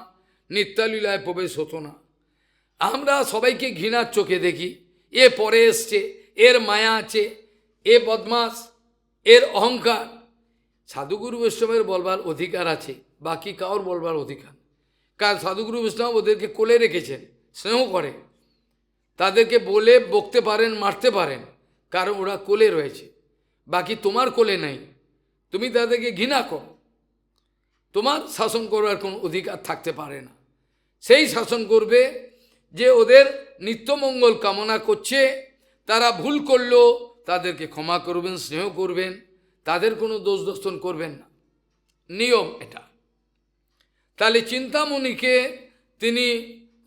নিত্যলীলায় প্রবেশ হতো না। আমরা সবাইকে ঘৃণার চোখে দেখি, এ পরে এসছে, এর মায়া আছে, এ বদমাস, এর অহংকার। সাধুগুরু বৈষ্ণবের বলবার অধিকার আছে, বাকি কাউর বলবার অধিকার। কারণ সাধুগুরু বৈষ্ণব ওদেরকে কোলে রেখেছেন, স্নেহ করে, তাদেরকে বলে বকতে পারেন, মারতে পারেন, কারণ ওরা কোলে রয়েছে। বাকি তোমার কোলে নাই, তুমি তাদেরকে ঘৃণা করো, তোমার শাসন করবার কোনো অধিকার থাকতে পারে না। সেই শাসন করবে যে ওদের নিত্যমঙ্গল কামনা করছে, তারা ভুল করলো তাদেরকে ক্ষমা করবেন, স্নেহ করবেন, তাদের কোনো দোষ দর্শন করবেন না, নিয়ম এটা। তাহলে চিন্তামণিকে তিনি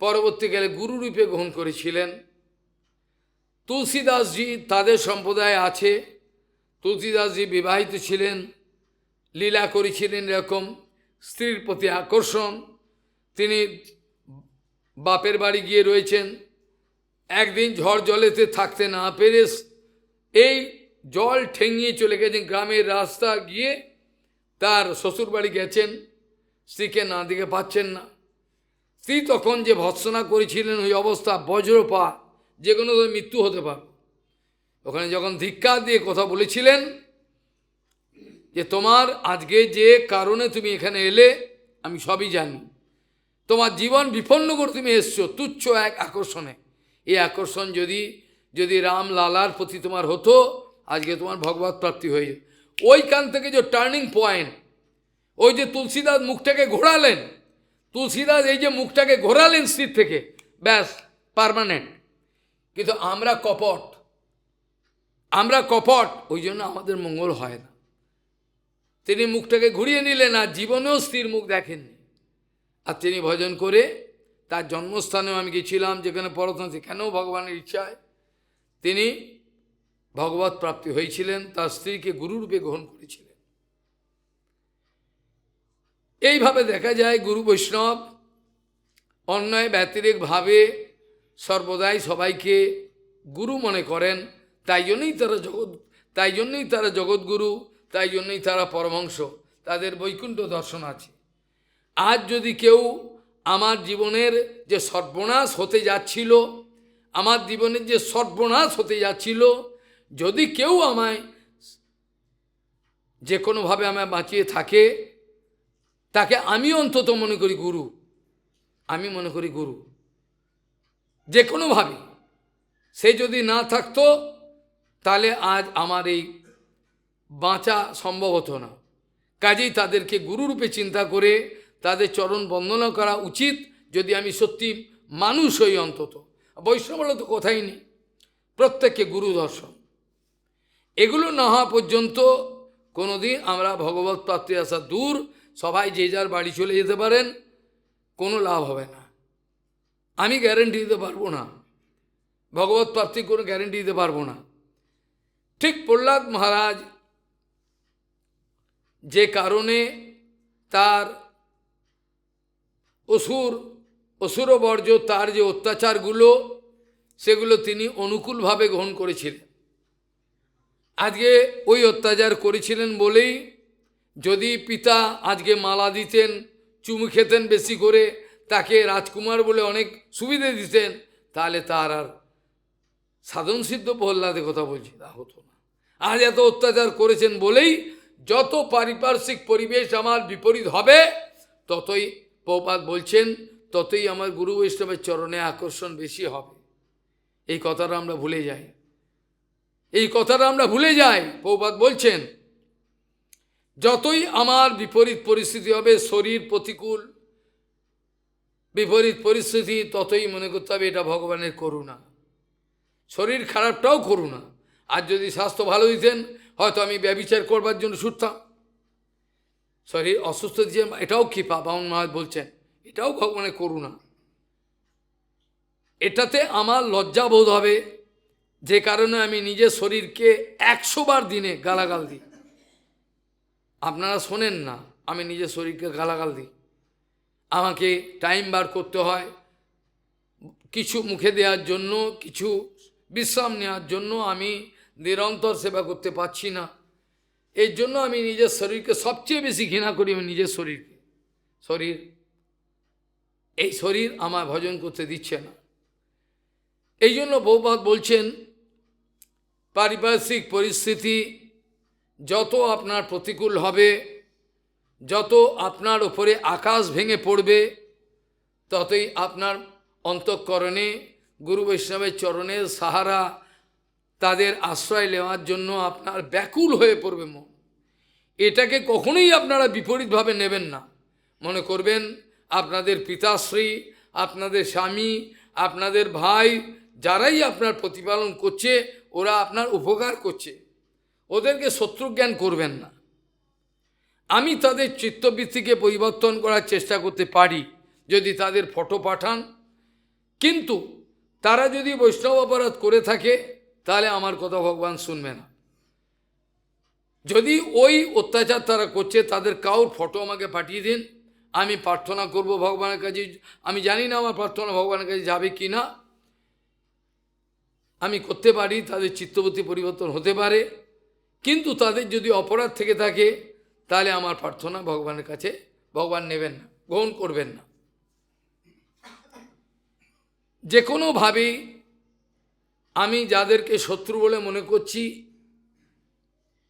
পরবর্তীকালে গুরুরূপে গ্রহণ করেছিলেন। তুলসীদাসজি তাদের সম্প্রদায় আছে, তুলসীদাসজি বিবাহিত ছিলেন, লীলা করেছিলেন এরকম স্ত্রীর প্রতি আকর্ষণ। তিনি বাপের বাড়ি গিয়ে রয়েছেন, একদিন ঝড় জলেতে থাকতে না পেরে এই জল ঠেঙিয়ে চলে গেছেন গ্রামের রাস্তা গিয়ে, তার শ্বশুর বাড়ি গেছেন, স্ত্রীকে না দিকে পাচ্ছেন না। স্ত্রী তখন যে ভৎসনা করেছিলেন ওই অবস্থা, বজ্রপাত, যে কোনো মৃত্যু হতে পারে। ওখানে যখন ধিক্কার দিয়ে কথা বলেছিলেন যে তোমার আজকে যে কারণে তুমি এখানে এলে আমি সবই জানি, তোমার জীবন বিপন্ন করে তুমি এসছো তুচ্ছ এক আকর্ষণে। এই আকর্ষণ যদি রাম লালার প্রতি তোমার হতো, আজকে তোমার ভগবত প্রাপ্তি হয়ে যেত। ওইখান থেকে যে টার্নিং পয়েন্ট, ওই যে তুলসীদাস মুখটাকে ঘোরালেন, তুলসীদাস এই যে মুখটাকে ঘোরালেন স্ত্রীর থেকে, ব্যাস পার্মানেন্ট। কিন্তু আমরা কপট, ওই জন্য আমাদের মঙ্গল হয় না। তিনি মুখটাকে ঘুরিয়ে নিলেন, আর জীবনেও স্ত্রীর মুখ দেখেননি। আর তিনি ভজন করে তার জন্মস্থানেও আমি গেছিলাম, যেখানে পড়াশোনা, সেখানেও ভগবানের ইচ্ছায় তিনি ভগবত প্রাপ্তি হয়েছিলেন, তার স্ত্রীকে গুরুরূপে গ্রহণ করেছিলেন। এইভাবে দেখা যায় গুরু বৈষ্ণব অন্যায় ব্যতিরেকভাবে সর্বদাই সবাইকে গুরু মনে করেন। তাই জন্যই তারা জগৎগুরু, তাই জন্যই তারা পরমহংস, তাদের বৈকুণ্ঠ দর্শন আছে। আজ যদি কেউ আমার জীবনের যে সর্বনাশ হতে যাচ্ছিল, আমার জীবনের যে সর্বনাশ হতে যাচ্ছিল, যদি কেউ আমায় যে কোনোভাবে আমায় বাঁচিয়ে থাকে, তাকে আমি অন্তত মনে করি গুরু। আমি মনে করি গুরু যে কোনোভাবে। সে যদি না থাকতো তাহলে আজ আমার এই বাঁচা সম্ভব হতো না। কাজেই তাদেরকে গুরুরূপে চিন্তা করে তাদের চরণ বন্দনা করা উচিত, যদি আমি সত্যি মানুষ হই। অন্তত বৈষ্ণব তো কথাই নেই, প্রত্যেককে গুরু দর্শন। এগুলো না হওয়া পর্যন্ত কোনোদিন আমরা ভগবত প্রাপ্তি আসা দূর। সবাই যে যার বাড়ি চলে যেতে পারেন, কোনো লাভ হবে না। আমি গ্যারেন্টি দিতে পারবো না, ভগবত প্রাপ্তির কোনো গ্যারেন্টি দিতে পারবো না। ঠিক প্রহ্লাদ মহারাজ যে কারণে তার অসুর অসুরবর্জ্য তার যে অত্যাচারগুলো সেগুলো তিনি অনুকূলভাবে গ্রহণ করেছিলেন। আজকে ওই অত্যাচার করেছিলেন বলেই যদি পিতা আজকে মালা দিতেন, চুমু খেতেন বেশি করে, তাকে রাজকুমার বলে অনেক সুবিধে দিতেন, তাহলে তার আর সাধন সিদ্ধ প্রহ্লাদের কথা বলছি তা হতো না। আজ এত অত্যাচার করেছেন বলেই যত পারিপার্শ্বিক পরিবেশ আমার বিপরীত হবে, ততই প্রভুপাদ বলছেন ততই আমার গুরু বৈষ্ণবের চরণে আকর্ষণ বেশি হবে। এই কথাটা আমরা ভুলে যাই, এই কথাটা আমরা ভুলে যাই। প্রভুপাদ বলছেন যতই আমার বিপরীত পরিস্থিতি হবে, শরীর প্রতিকূল বিপরীত পরিস্থিতি, ততই মনে করতে হবে এটা ভগবানের করুণা। শরীর খারাপটাও করুণা। আর যদি স্বাস্থ্য ভালো দিতেন, হয়তো আমি ব্যভিচার করবার জন্য ছুটতাম। শরীর অসুস্থ দিয়ে এটাও কৃপা, বামন মহারাজ বলছেন এটাও ভগবানের করুণা। এটাতে আমার লজ্জা বোধ হবে, যে কারণে আমি নিজের শরীরকে 100 বার দিনে গালাগাল দিই। আপনারা শোনেন না, আমি নিজের শরীরকে গালাগাল দিই। আমাকে টাইম বার করতে হয় কিছু মুখে দেওয়ার জন্য, কিছু বিশ্রাম নেওয়ার জন্য। আমি নিরন্তর সেবা করতে পারছি না, এর জন্য আমি নিজের শরীরকে সবচেয়ে বেশি ঘৃণা করি। আমি নিজের শরীরকে, এই শরীর আমার ভজন করতে দিচ্ছে না। এই জন্য প্রভুপাদ বলছেন পারিপার্শ্বিক পরিস্থিতি যত আপনার প্রতিকূল হবে, যত আপনার উপরে আকাশ ভেঙে পড়বে, ততই আপনার অন্তঃকরণে গুরু বৈষ্ণবের চরণের সাহারা, তাদের আশ্রয় নেওয়ার জন্য আপনার ব্যাকুল হয়ে পড়বে মন। এটাকে কখনোই আপনারা বিপরীতভাবে নেবেন না। মনে করবেন আপনাদের পিতাশ্রী, আপনাদের স্বামী, আপনাদের ভাই, যারাই আপনার প্রতিপালন করছে, ওরা আপনার উপকার করছে, ওদেরকে শত্রুজ্ঞান করবেন না। আমি তাদের চিত্তবৃত্তিকে পরিবর্তন করার চেষ্টা করতে পারি যদি তাদের ফটো পাঠান, কিন্তু তারা যদি বৈষ্ণব অপরাধ করে থাকে, তাহলে আমার কথা ভগবান শুনবে না। যদি ওই অত্যাচার তারা করছে, তাদের কাউর ফটো আমাকে পাঠিয়ে দিন, আমি প্রার্থনা করব ভগবানের কাছে। আমি জানি না আমার প্রার্থনা ভগবানের কাছে যাবে কি না, আমি করতে পারি, তাদের চিত্তবৃত্তি পরিবর্তন হতে পারে, কিন্তু তাদের যদি অপরাধ থেকে থাকে, তাহলে আমার প্রার্থনা ভগবানের কাছে ভগবান নেবেন না, গ্রহণ করবেন না। যে কোনোভাবেই আমি যাদেরকে শত্রু বলে মনে করছি,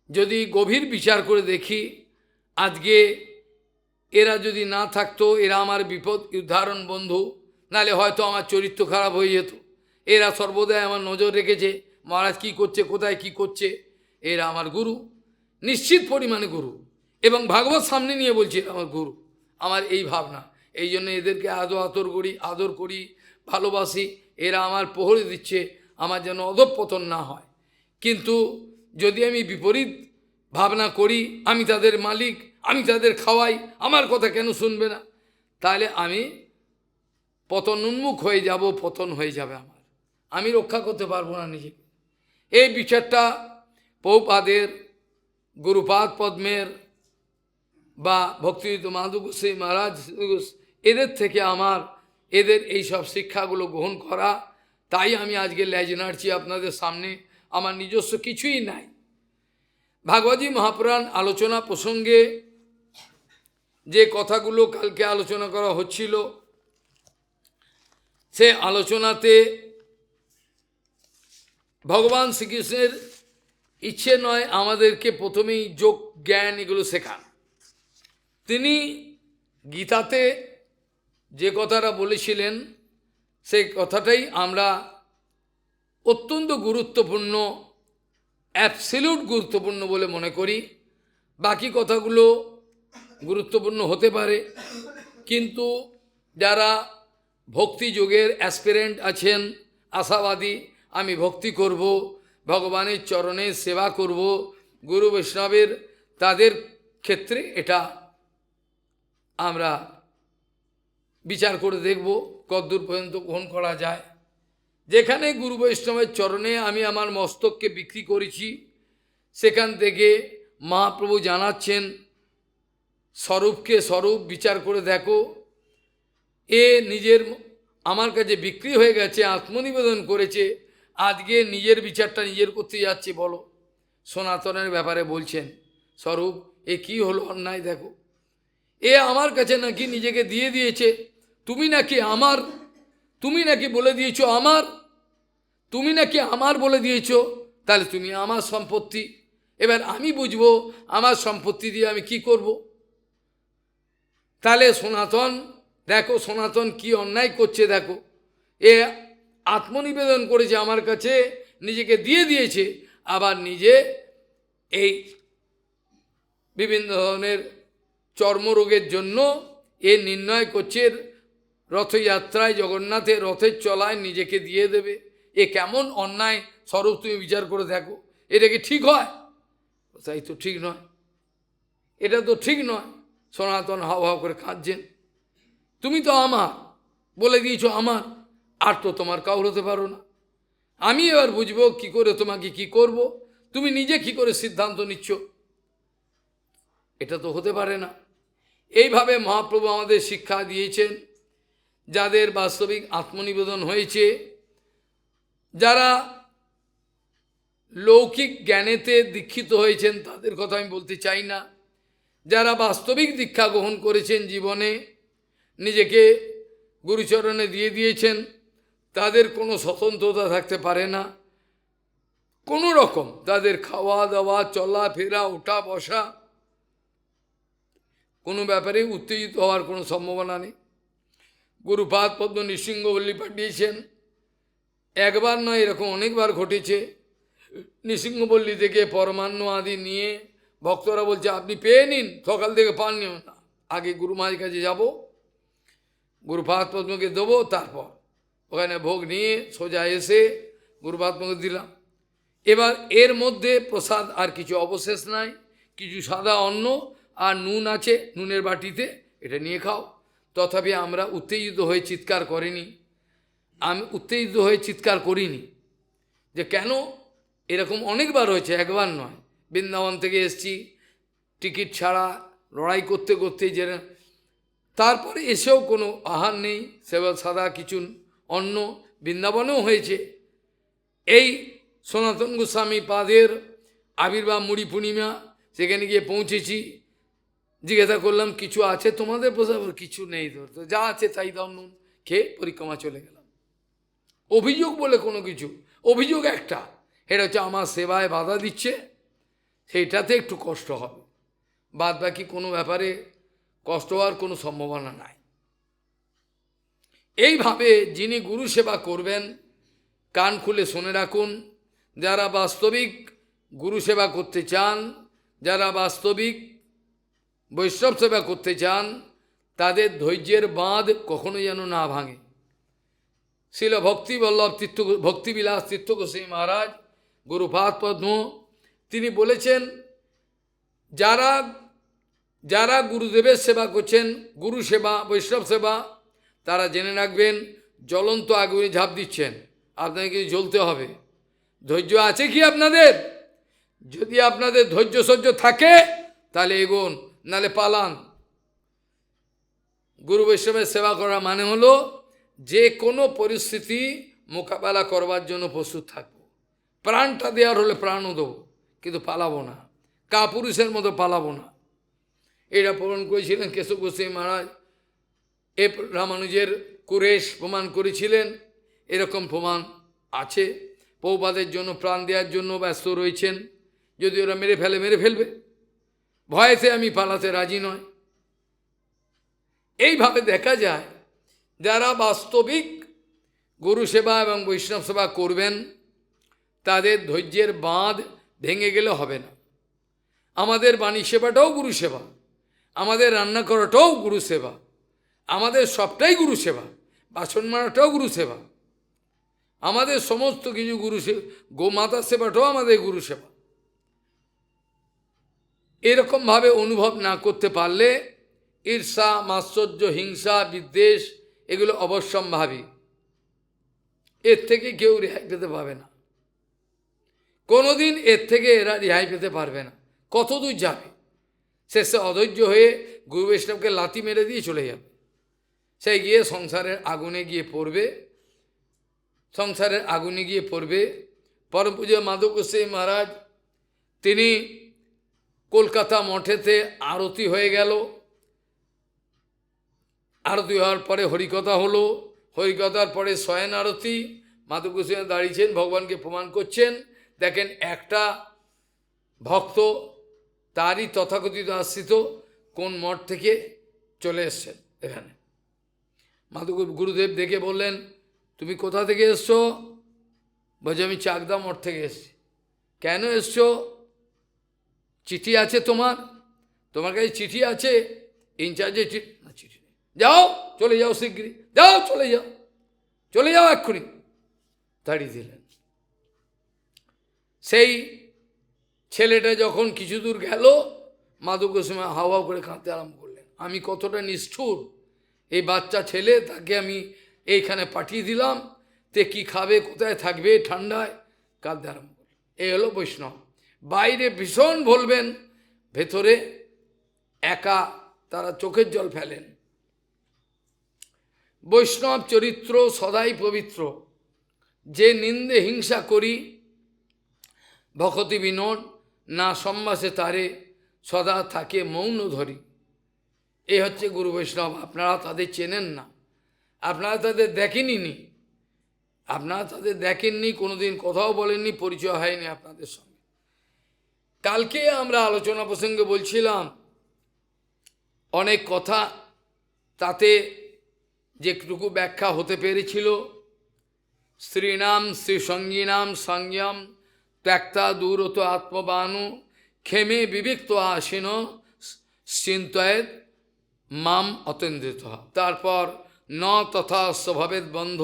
যদি গভীর বিচার করে দেখি, আজকে এরা যদি না থাকতো, এরা আমার বিপদ উদ্ধারণ বন্ধু, নালে হয়তো আমার চরিত্র খারাপ হয়ে যেত। এরা সর্বদাই আমার নজর রেখেছে, মহারাজ কী করছে, কোথায় কি করছে। এরা আমার গুরু, নিশ্চিত পরিমাণে গুরু, এবং ভাগবত সামনে নিয়ে বলছি আমার গুরু। আমার এই ভাবনা, এই জন্য এদেরকে আদর করি, ভালোবাসি। এরা আমার প্রহরী দিচ্ছে, আমার যেন অধঃপতন না হয়। কিন্তু যদি আমি বিপরীত ভাবনা করি, আমি তাদের মালিক, আমি তাদের খাওয়াই, আমার কথা কেন শুনবে না, তাহলে আমি পতন উন্মুখ হয়ে যাব, পতন হয়ে যাবে আমার, আমি রক্ষা করতে পারবো না নিজেকে। এই বিচারটা প্রভুপাদের, গুরুপাদ পদ্মের বা ভক্তিযুক্ত মাধব গোস্বামী মহারাজ, এদের থেকে আমার এদের এই সব শিক্ষাগুলো গ্রহণ করা। তাই আমি আজকে লেজ নাড়ছি আপনাদের সামনে, আমার নিজস্ব কিছুই নাই। ভাগবতী মহাপুরাণ আলোচনা প্রসঙ্গে যে কথাগুলো কালকে আলোচনা করা হচ্ছিল, সে আলোচনাতে ভগবান শ্রীকৃষ্ণের ইচ্ছে নয় আমাদেরকে প্রথমেই যোগ জ্ঞান এগুলো শেখান। তিনি গীতাতে যে কথাটা বলেছিলেন, সেই কথাটাই আমরা অত্যন্ত গুরুত্বপূর্ণ, অ্যাবসলিউট গুরুত্বপূর্ণ বলে মনে করি। বাকি কথাগুলো গুরুত্বপূর্ণ হতে পারে, কিন্তু যারা ভক্তি যোগের অ্যাসপিরেন্ট আছেন, আশাবাদী, আমি ভক্তি করব, ভগবানের চরণে সেবা করব, গুরু বৈষ্ণবের, তাদের ক্ষেত্রে এটা আমরা বিচার করে দেখব কতদূর পর্যন্ত গ্রহণ করা যায়। যেখানে গুরু বৈষ্ণবের চরণে আমি আমার মস্তককে বিক্রি করেছি, সেখান থেকে মহাপ্রভু জানাচ্ছেন স্বরূপকে স্বরূপ বিচার করে দেখো। এ নিজের আমার কাছে বিক্রি হয়ে গেছে, আত্মনিবেদন করেছে, আজকে নিজের বিচারটা নিজের করতে যাচ্ছে। বলো, সনাতনের ব্যাপারে বলছেন স্বরূপ, এ কি হলো অন্যায়? দেখো, এ আমার কাছে নাকি নিজেকে দিয়ে দিয়েছে। তুমি নাকি আমার, তুমি নাকি বলে দিয়েছো আমার, তুমি নাকি আমার বলে দিয়েছো, তাহলে তুমি আমার সম্পত্তি। এবার আমি বুঝবো আমার সম্পত্তি দিয়ে আমি কি করব। তাহলে সনাতন, দেখো সনাতন কি অন্যায় করছে। দেখো, এ আত্মনিবেদন করেছে আমার কাছে, নিজেকে দিয়ে দিয়েছে, আবার নিজে এই বিভিন্ন ধরনের চর্মরোগের জন্য এ নির্ণয় করছে রথযাত্রায়, জগন্নাথের রথের চলায় নিজেকে দিয়ে দেবে। এ কেমন অন্যায় স্বরূপ, তুমি বিচার করে দেখো, এটা কি ঠিক হয়? তাই তো ঠিক নয়, এটা তো ঠিক নয়। সনাতন হাও হাও করে কাঁদছেন, তুমি তো আমার বলে দিয়েছো আমার, আর তো তোমার কাউর হতে পারো না। আমি এবার বুঝবো কি করে তোমাকে কি করব, তুমি নিজে কি করে সিদ্ধান্ত নিচ্ছ, এটা তো হতে পারে না। এইভাবে মহাপ্রভু আমাদের শিক্ষা দিয়েছেন। যাদের বাস্তবিক আত্মনিবেদন হয়েছে, যারা লৌকিক জ্ঞানেতে দীক্ষিত হয়েছেন, তাদের কথা আমি বলতে চাই না। যারা বাস্তবিক দীক্ষা গ্রহণ করেছেন, জীবনে নিজেকে গুরুচরণে দিয়ে দিয়েছেন, তাদের কোনো স্বতন্ত্রতা থাকতে পারে না। কোনো রকম তাদের খাওয়া দাওয়া, চলা ফেরা, ওঠা বসা, কোনো ব্যাপারে উত্তেজিত হওয়ার কোনো সম্ভাবনা নেই। গুরুপাদ পদ্ম নৃসিংহবল্লী পাঠিয়েছেন, একবার নয়, এরকম অনেকবার ঘটেছে। নৃসিংহবল্লী থেকে পরমান্ন আদি নিয়ে ভক্তরা বলছে আপনি পেয়ে নিন, সকাল থেকে পাননি না, আগে গুরু মায়ের কাছে যাব, গুরুপাদ পদ্মকে দেবো, তারপর ওখানে ভোগ নিয়ে সোজা এসে গুরুপাদ পদ্মকে দিলাম। এবার এর মধ্যে প্রসাদ আর কিছু অবশেষ নাই, কিছু সাদা অন্ন আর নুন আছে নুনের বাটিতে, এটা নিয়ে খাও। তথাপি আমরা উত্তেজিত হয়ে চিৎকার করিনি, আমি উত্তেজিত হয়ে চিৎকার করিনি যে কেন। এরকম অনেকবার হয়েছে, একবার নয়। বৃন্দাবন থেকে এসছি, টিকিট ছাড়া লড়াই করতে করতে, যে তারপরে এসেও কোনো আহার নেই, সেবা সাদা কিছু অন্ন, বৃন্দাবনেও হয়েছে। এই সনাতন গোস্বামী পাদের আবির্ভাব মুড়ি পূর্ণিমা, সেখানে গিয়ে পৌঁছেছি, জিজ্ঞাসা করলাম কিছু আছে তোমাদের প্রসাদ? কিছু নেই, তো যা আছে তাই দাও, নুন খেয়ে পরিক্রমা চলে গেলাম। অভিযোগ বলে কোনো কিছু, অভিযোগ একটা, এটা হচ্ছে আমার সেবায় বাধা দিচ্ছে, সেইটাতে একটু কষ্ট হবে, বাদ বাকি কোনো ব্যাপারে কষ্ট হওয়ার কোনো সম্ভাবনা নাই। এইভাবে যিনি গুরু সেবা করবেন, কান খুলে শুনে রাখুন। যারা বাস্তবিক গুরু সেবা করতে চান, যারা বাস্তবিক বৈষ্ণব সেবা করতে চান, তাদের ধৈর্যের বাঁধ কখনো যেন না ভাঙে। শিল ভক্তিবল্লভ তীর্থ, ভক্তিবিলাস তীর্থ গোস্বামী মহারাজ, গুরুপাদ পদ্ম, তিনি বলেছেন যারা যারা গুরুদেবের সেবা করছেন, গুরু সেবা, বৈষ্ণব সেবা, তারা জেনে রাখবেন জ্বলন্ত আগুনে ঝাঁপ দিচ্ছেন, আপনাকে কিছু জ্বলতে হবে। ধৈর্য আছে কি আপনাদের? যদি আপনাদের ধৈর্য সহ্য থাকে তাহলে এগোন, নালে পালান। গুরু বৈষ্ণবের সেবা করা মানে হলো যে কোনো পরিস্থিতি মোকাবেলা করবার জন্য প্রস্তুত থাকবো। প্রাণটা দেওয়ার হলে প্রাণও দেবো, কিন্তু পালাবো না, কাপুরুষের মতো পালাবো না। এটা প্রমাণ করেছিলেন কেশব গোস্বামী মহারাজ, এ রামানুজের কুরেশ প্রমাণ করেছিলেন। এরকম প্রমাণ আছে। প্রভুপাদের জন্য প্রাণ দেওয়ার জন্য ব্যস্ত রয়েছেন, যদি ওরা মেরে ফেলে মেরে ফেলবে, ভয়েতে আমি পালাতে রাজি নয়। এইভাবে দেখা যায় যারা বাস্তবিক গুরু সেবা এবং বৈষ্ণব সেবা করবেন, তাদের ধৈর্যের বাঁধ ভেঙে গেলে হবে না। আমাদের বাণী সেবাটাও গুরু সেবা, আমাদের রান্না করাটাও গুরু সেবা, আমাদের সবটাই গুরু সেবা, বাসন মারাটাও গুরু সেবা, আমাদের সমস্ত কিছু গুরু সেবা, গোমাতা সেবাটাও আমাদের গুরু সেবা। এরকমভাবে অনুভব না করতে পারলে ঈর্ষা, মাৎসর্য, হিংসা, বিদ্বেষ এগুলো অবশ্যম্ভাবী, এর থেকে কেউ রেহাই পেতে পারবে না। কোনোদিন এর থেকে এরা রেহাই পেতে পারবে না। কতদূর যাবে? শেষে অধৈর্য হয়ে গুরু বৈষ্ণবকে লাথি মেরে দিয়ে চলে যাবে। সে গিয়ে সংসারের আগুনে গিয়ে পড়বে, সংসারের আগুনে গিয়ে পড়বে। পরম পূজ্য মাধব গোস্বামী মহারাজ তিনি কলকাতা মঠেতে আরতি হয়ে গেল। আরতি হওয়ার পরে হরিকথা হলো, হরিকথার পরে শয়ন আরতি। মাধব গোস্বামী দাঁড়িয়েছেন, ভগবানকে প্রমাণ করছেন। দেখেন একটা ভক্ত তারই তথাকথিত আশ্রিত কোন মঠ থেকে চলে এসছেন এখানে। মাধব গুরুদেব দেখে বললেন, তুমি কোথা থেকে এসছো? বলছে আমি চাকদা মঠ থেকে এসছি। কেন এসছো? চিঠি আছে তোমার? তোমার কাছে চিঠি আছে? ইনচার্জের চিঠি না, চিঠি নেই। যাও, চলে যাও শীঘ্রই, যাও চলে যাও, চলে যাও এক্ষুনি। তাড়িয়ে দিলেন। সেই ছেলেটা যখন কিছু দূর গেল, মাধব গোস্বামী হাওয়া করে কাঁদতে আরম্ভ করলেন। আমি কতটা নিষ্ঠুর, এই বাচ্চা ছেলে, তাকে আমি এইখানে পাঠিয়ে দিলাম, তে কি খাবে, কোথায় থাকবে ঠান্ডায়, কাঁদতে আরম্ভ করলেন। এই হলো বৈষ্ণব। বাইরে ভীষণ বলবেন, ভেতরে একা তারা চোখের জল ফেলেন। বৈষ্ণব চরিত্র সদাই পবিত্র। যে নিন্দে হিংসা করি ভকতি বিনোদ, না সম্বাসে তারে সদা থাকে মৌন ধরি। এই হচ্ছে গুরু বৈষ্ণব। আপনারা তাদের চেনেন না, আপনারা তাদের দেখেননি, আপনারা তাদের দেখেননি, কোনোদিন কথাও বলেননি, পরিচয় হয়নি আপনাদের সঙ্গে। কালকে আমরা আলোচনা প্রসঙ্গে বলছিলাম অনেক কথা, তাতে যেটুকু ব্যাখ্যা হতে পেরেছিল, স্ত্রীনাম শ্রীসঙ্গীনাম সংযম ত্যক্তা দূরত আত্মবানু ক্ষেমে বিবিক্ত আসীন চিন্তয়েদ মাম অতেন্দ্রিত। তারপর ন তথা স্বভাবেদ বন্ধ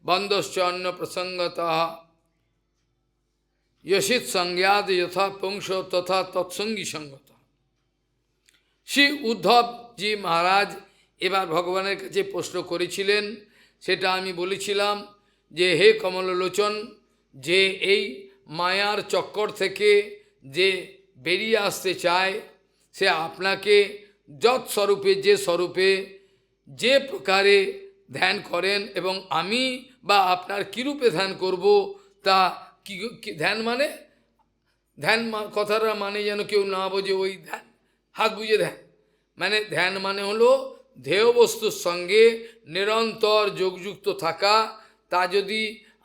বন্ধশ্চ অন্য প্রসঙ্গত যশিত সংজ্ঞাদ যথা পুংস তথা তৎসঙ্গী সঙ্গত। শ্রী উদ্ধবজি মহারাজ এবার ভগবানের কাছে প্রশ্ন করেছিলেন, সেটা আমি বলেছিলাম যে হে কমললোচন, যে এই মায়ার চক্কর থেকে যে বেরিয়ে আসতে চায়, সে আপনাকে যৎ স্বরূপে, যে স্বরূপে, যে প্রকারে ধ্যান করেন, এবং আমি বা আপনার কীরূপে ধ্যান করব, তা কি ধ্যান মানে, ধ্যান কথাটা মানে যেন কেউ না বোঝে ওই ধ্যান, হাত বুঝে ধ্যান মানে, ধ্যান মানে হলো ধ্যেয় বস্তুর সঙ্গে নিরন্তর যোগযুক্ত থাকা। তা যদি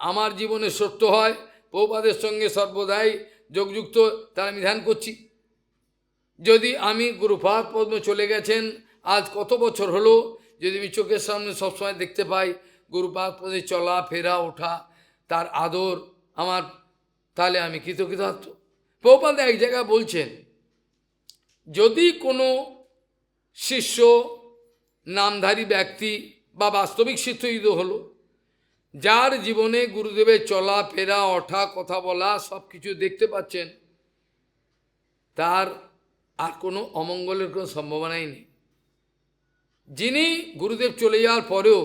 আমার জীবনে সত্য হয়, প্রভুপাদের সঙ্গে সর্বদাই যোগযুক্ত, তার আমি ধ্যান করছি। যদি আমি গুরুপাদ পদ্ম চলে গেছেন আজ কত বছর হলো, যদি আমি চোখের সামনে সবসময় দেখতে পাই গুরুপাদ পদে চলা ফেরা ওঠা, তার আদর আমার, তাহলে আমি কৃতকৃতার্থ। প্রভুপাদ এক জায়গায় বলছেন, যদি কোনো শিষ্য নামধারী ব্যক্তি বা বাস্তবিক শিষ্যই হলো, যার জীবনে গুরুদেবের চলা ফেরা ওঠা কথা বলা সব কিছু দেখতে পাচ্ছেন, তার আর কোনো অমঙ্গলের কোনো সম্ভাবনাই নেই। যিনি গুরুদেব চলে যাওয়ার পরেও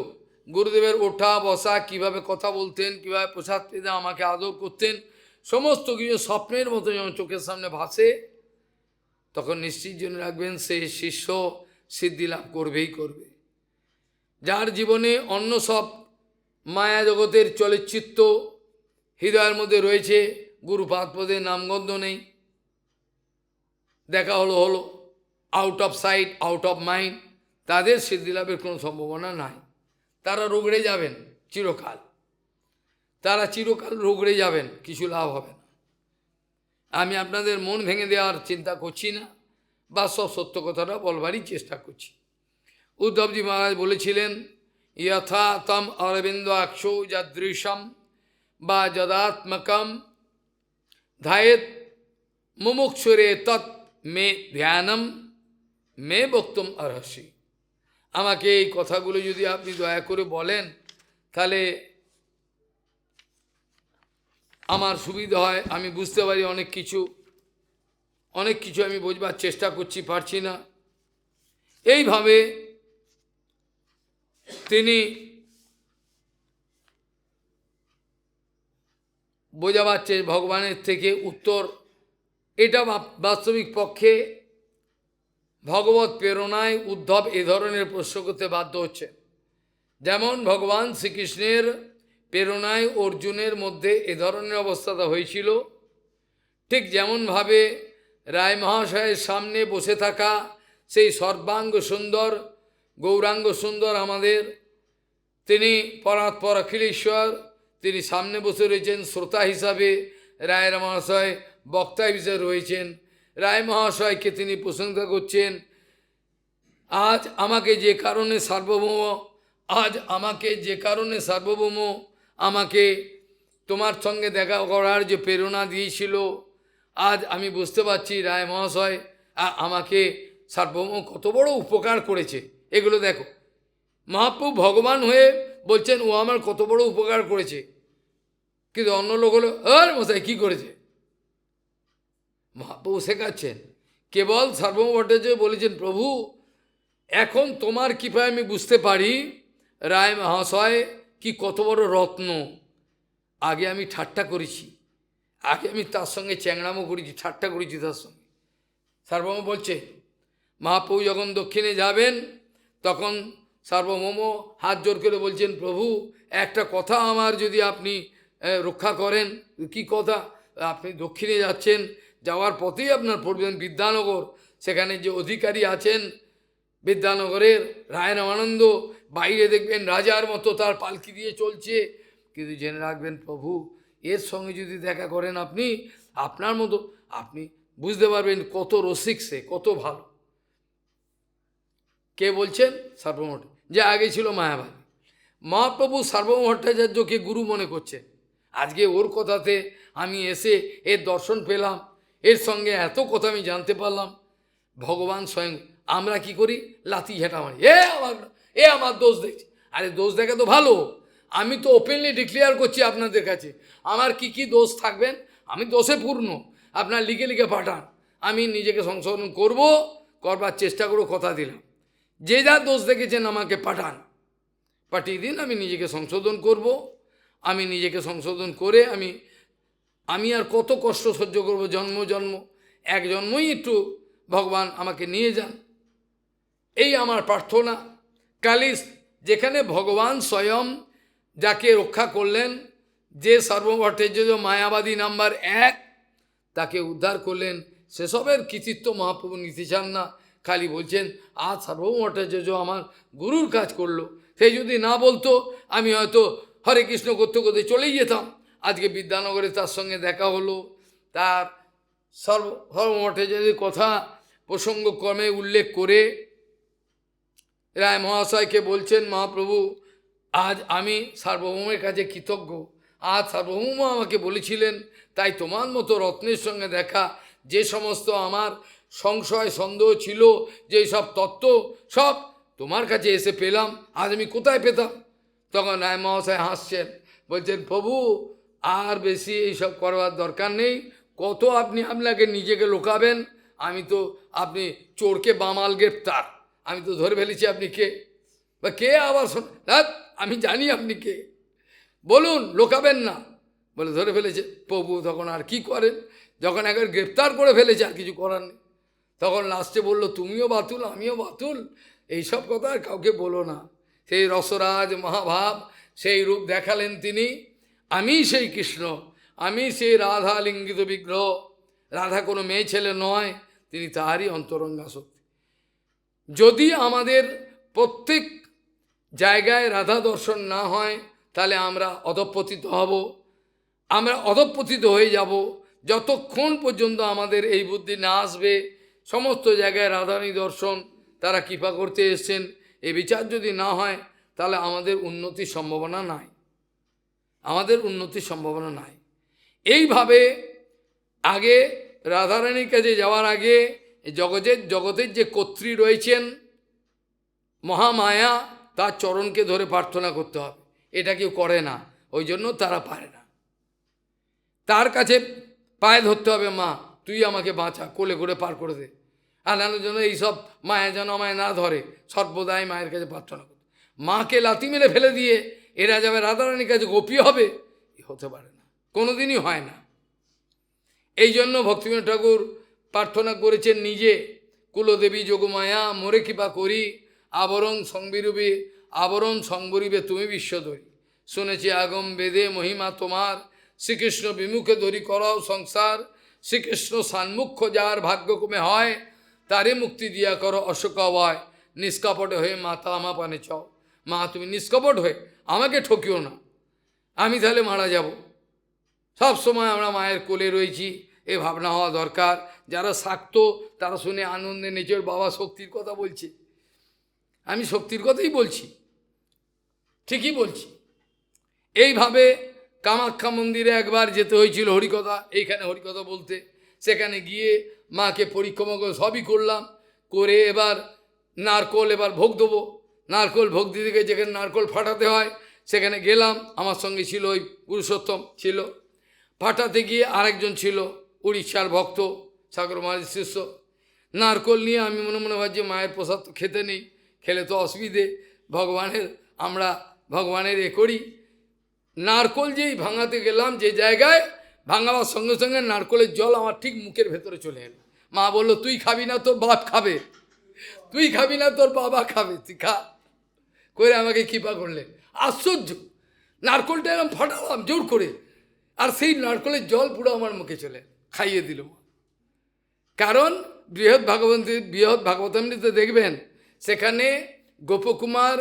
গুরুদেবের ওঠা বসা, কিভাবে কথা বলতেন, কিভাবে প্রসাদ পেতে আমাকে আদর করতেন, সমস্ত কিছু স্বপ্নের মতো যখন চোখের সামনে ভাসে, তখন নিশ্চিত জেনে রাখবেন সেই শিষ্য সিদ্ধি লাভ করবেই করবে। যার জীবনে অন্য সব মায়া জগতের চলচ্চিত্র হৃদয়ের মধ্যে রয়েছে, গুরুপাদ পদের নামগন্ধ নেই, দেখা হলো হলো, out of sight out of mind, তাদের সিদ্ধি লাভের কোনো সম্ভাবনা নাই। তারা রোগড়ে যাবেন চিরকাল, তারা চিরকাল রোগড়ে যাবেন, কিছু লাভ হবে না। আমি আপনাদের মন ভেঙে দেওয়ার চিন্তা করছি না, বা সব সত্য কথাটা বলবারই চেষ্টা করছি। উদ্ধবজি মহারাজ বলেছিলেন, যথা তম অরবিন্দ অক্ষৌ যাদৃশম বা যদাত্মকম ধায়েত মুমুক্ষুরে তৎ মে ধ্যানম মে বক্তুম অর্হসি। আমাকে এই কথাগুলো যদি আপনি দয়া করে বলেন, তাহলে আমার সুবিধা হয়, আমি বুঝতে পারি অনেক কিছু আমি বোঝবার চেষ্টা করছি, পারছি না। এইভাবে তিনি বোঝাবার ভগবানের থেকে উত্তর। এটা বাস্তবিক পক্ষে ভগবত প্রেরণায় উদ্ধব এ ধরনের প্রশ্ন করতে বাধ্য হচ্ছে। যেমন ভগবান শ্রীকৃষ্ণের প্রেরণায় অর্জুনের মধ্যে এ ধরনের অবস্থাটা হয়েছিল, ঠিক যেমনভাবে রায় মহাশয়ের সামনে বসে থাকা সেই সর্বাঙ্গ সুন্দর গৌরাঙ্গ সুন্দর আমাদের, তিনি পরাৎপর অখিলেশ্বর, তিনি সামনে বসে রয়েছেন শ্রোতা হিসাবে, রায় মহাশয় বক্তা হিসেবে রয়েছেন। রায় মহাশয়কে তিনি প্রশংসা করছেন, আজ আমাকে যে কারণে সার্বভৌম আমাকে তোমার সঙ্গে দেখা করার যে প্রেরণা দিয়েছিল, আজ আমি বুঝতে পারছি রায় মহাশয় আমাকে সার্বভৌম কত বড় উপকার করেছে। এগুলো দেখো, মহাপ্রভু ভগবান হয়ে বলছেন ও আমার কত বড় উপকার করেছে, কিন্তু অন্য লোক হলো আরে মশাই কী করেছে। মহাপ্রভু শেখাচ্ছেন, কেবল সার্বভৌম ভট্টাচার্য বলেছেন প্রভু এখন তোমার কৃপায় আমি বুঝতে পারি রায় মহাশয় কি কত বড় রত্ন। আগে আমি ঠাট্টা করেছি, আগে আমি তার সঙ্গে চ্যাংড়ামো করেছি, ঠাট্টা করেছি তার সঙ্গে। সার্বভৌম বলছে, মহাপ্রভু যখন দক্ষিণে যাবেন তখন সার্বভৌম হাত জোর করে বলছেন প্রভু একটা কথা আমার যদি আপনি রক্ষা করেন। কি কথা? আপনি দক্ষিণে যাচ্ছেন, যাওয়ার পথেই আপনার পড়বেন বিদ্যানগর, সেখানে যে অধিকারী আছেন বিদ্যানগরের রায় রামানন্দ, বাইরে দেখবেন রাজার মতো তার পালকি দিয়ে চলছে, কিন্তু জেনে রাখবেন প্রভু এর সঙ্গে যদি দেখা করেন আপনি, আপনার মতো আপনি বুঝতে পারবেন কত রসিক সে, কত ভালো। কে বলছেন? সার্বভৌম যে আগে ছিল মায়াবাদী। মহাপ্রভু সার্বভৌম ভট্টাচার্যকে গুরু মনে করছেন। আজকে ওর কথাতে আমি এসে এর দর্শন পেলাম, এর সঙ্গে এত কথা আমি জানতে পারলাম। ভগবান স্বয়ং, আমরা কি করি? লাথি ঝেঁটা মারি, আমার দোষ দেখছি। আরে দোষ দেখে তো ভালো, আমি তো ওপেনলি ডিক্লেয়ার করছি আপনাদের কাছে আমার কি কি দোষ থাকবেন, আমি দোষে পূর্ণ। আপনার লিখে লিখে পাঠান, আমি নিজেকে সংশোধন করবার চেষ্টা করব, কথা দিলাম। যে যা দোষ দেখেছেন আমাকে পাঠান, পাঠিয়ে দিন, আমি নিজেকে সংশোধন করব। আমি নিজেকে সংশোধন করে আমি আর কত কষ্ট সহ্য করব জন্ম জন্ম, এক জন্মই একটু ভগবান আমাকে নিয়ে যান, এই আমার প্রার্থনা। কালি যেখানে ভগবান স্বয়ং যাকে রক্ষা করলেন, যে সর্বভট্টাচার্য মায়াবাদী নাম্বার 1 তাকে উদ্ধার করলেন, সেসবের কৃতিত্ব মহাপ্রভু নিতে চান না, খালি বলছেন আজ সার্বভৌম ভট্টাচার্য আমার গুরুর কাজ করলো। সেই যদি না বলতো আমি হয়তো হরে কৃষ্ণ করতে করতে চলেই যেতাম। আজকে বিদ্যানগরে তার সঙ্গে দেখা হলো, তার সর্বভৌম ভট্টাচার্যের কথা প্রসঙ্গক্রমে উল্লেখ করে রায় মহাশয়কে বলছেন মহাপ্রভু আজ আমি সার্বভৌমের কাছে কৃতজ্ঞ, আজ সার্বভৌম আমাকে বলেছিলেন, তাই তোমার মতো রত্নের সঙ্গে দেখা, যে সমস্ত আমার সংশয় সন্দেহ ছিল, যে সব তত্ত্ব সব তোমার কাছে এসে পেলাম, আজ আমি কোথায় পেতাম? তখন রায় মহাশয় হাসছেন, বলছেন প্রভু আর বেশি এইসব করবার দরকার নেই, কত আপনি আপনাকে নিজেকে লোকাবেন। আমি তো আপনি চোরকে বামাল গ্রেপ্তার, আমি তো ধরে ফেলেছি আপনি কে, বা কে আবার আমি জানি আপনি কে, বলুন, লোকাবেন না। বলে ধরে ফেলেছে প্রভু, তখন আর কি করেন? যখন একবার গ্রেপ্তার করে ফেলেছে আর কিছু করার নেই। তখন লাস্টে বলল তুমিও বাতুল আমিও বাতুল, এইসব কথা আর কাউকে বলো না। সেই রসরাজ মহাভাব সেই রূপ দেখালেন তিনি, আমি সেই কৃষ্ণ, আমি সেই রাধা লিঙ্গিত বিগ্রহ। রাধা কোনো মেয়ে ছেলে নয়, তিনি তাহারই অন্তরঙ্গা শক্তি। যদি আমাদের প্রত্যেক জায়গায় রাধা দর্শন না হয় তাহলে আমরা অধঃপতিত হব, আমরা অধঃপতিত হয়ে যাব। যতক্ষণ পর্যন্ত আমাদের এই বুদ্ধি না আসবে সমস্ত জায়গায় রাধারানী দর্শন তারা কৃপা করতে এসছেন, এই বিচার যদি না হয় তাহলে আমাদের উন্নতির সম্ভাবনা নাই, আমাদের উন্নতির সম্ভাবনা নাই। এইভাবে আগে রাধারানীর কাছে যাওয়ার আগে জগতের যে কর্ত্রী রয়েছেন মহামায়া, তার চরণকে ধরে প্রার্থনা করতে হবে, এটা কেউ করে না, ওই জন্য তারা পারে না। তার কাছে পায়ে ধরতে হবে, মা তুই আমাকে বাঁচা, কোলে করে পার করে দে। আনানোর জন্য এইসব মায়া যেন আমায় না ধরে, সর্বদাই মায়ের কাছে প্রার্থনা করতে। মাকে লাথি মেরে ফেলে দিয়ে এরা যাবে রাধারানীর কাছে গোপী হবে, হতে পারে না, কোনোদিনই হয় না। এই জন্য ভক্তিবিনোদ ঠাকুর প্রার্থনা করেছেন নিজে, কুলদেবী যোগমায়া মোরে কৃপা করি, আবরং সংবিরূপী আবরণ সংবরিবে তুমি বিশ্বধরী। শুনেছি আগম বেদে মহিমা তোমার, শ্রীকৃষ্ণ বিমুখে ধরি করও সংসার। শ্রীকৃষ্ণ সান্মুখ্য যার ভাগ্যক্রমে হয়, তারে মুক্তি দিয়া করো অশোক ভয়। নিষ্কপটে হয়ে মাতা আমা পানে চাও। মা তুমি নিষ্কপট হয়ে আমাকে ঠকিও না, আমি তাহলে মারা যাব। সব সময় আমরা মায়ের কোলে রয়েছি, এ ভাবনা হওয়া দরকার। যারা শাক্ত তারা শুনে আনন্দে নিজের বাবা শক্তির কথা বলছে, আমি শক্তির কথাই বলছি, ঠিকই বলছি। এইভাবে কামাখ্যা মন্দিরে একবার যেতে হয়েছিল হরিকথা, এইখানে হরিকথা বলতে। সেখানে গিয়ে মাকে পরিক্রমা করে সবই করলাম, করে এবার নারকোল এবার ভোগ দেবো। নারকোল ভোগ দিতে গিয়ে যেখানে নারকোল ফাটাতে হয় সেখানে গেলাম। আমার সঙ্গে ছিল ওই পুরুষোত্তম ছিল, ফাটাতে গিয়ে আরেকজন ছিল উড়িষ্যার ভক্ত, সাগর মহারাজ শিষ্য। নারকোল নিয়ে আমি মনে মনে ভাবছি মায়ের প্রসাদ তো খেতে নেই, খেলে তো অসুবিধে, ভগবানের আমরা ভগবানের এ করি। নারকোল যেই ভাঙাতে গেলাম, যে জায়গায় ভাঙাবার সঙ্গে সঙ্গে নারকোলের জল আমার ঠিক মুখের ভেতরে চলে এলো। মা বলল, তুই খাবি না, তোর বাপ খাবে, তুই খাবি না, তোর বাবা খাবে, তুই খা, করে আমাকে কৃপা করলেন। আশ্চর্য, নারকোলটা এরকম ফাটালাম জোর করে, আর সেই নারকোলের জল পুরো আমার মুখে চলে খাইয়ে দিল। কারণ বৃহৎ ভাগবতামৃতে দেখবেন, সেখানে গোপকুমার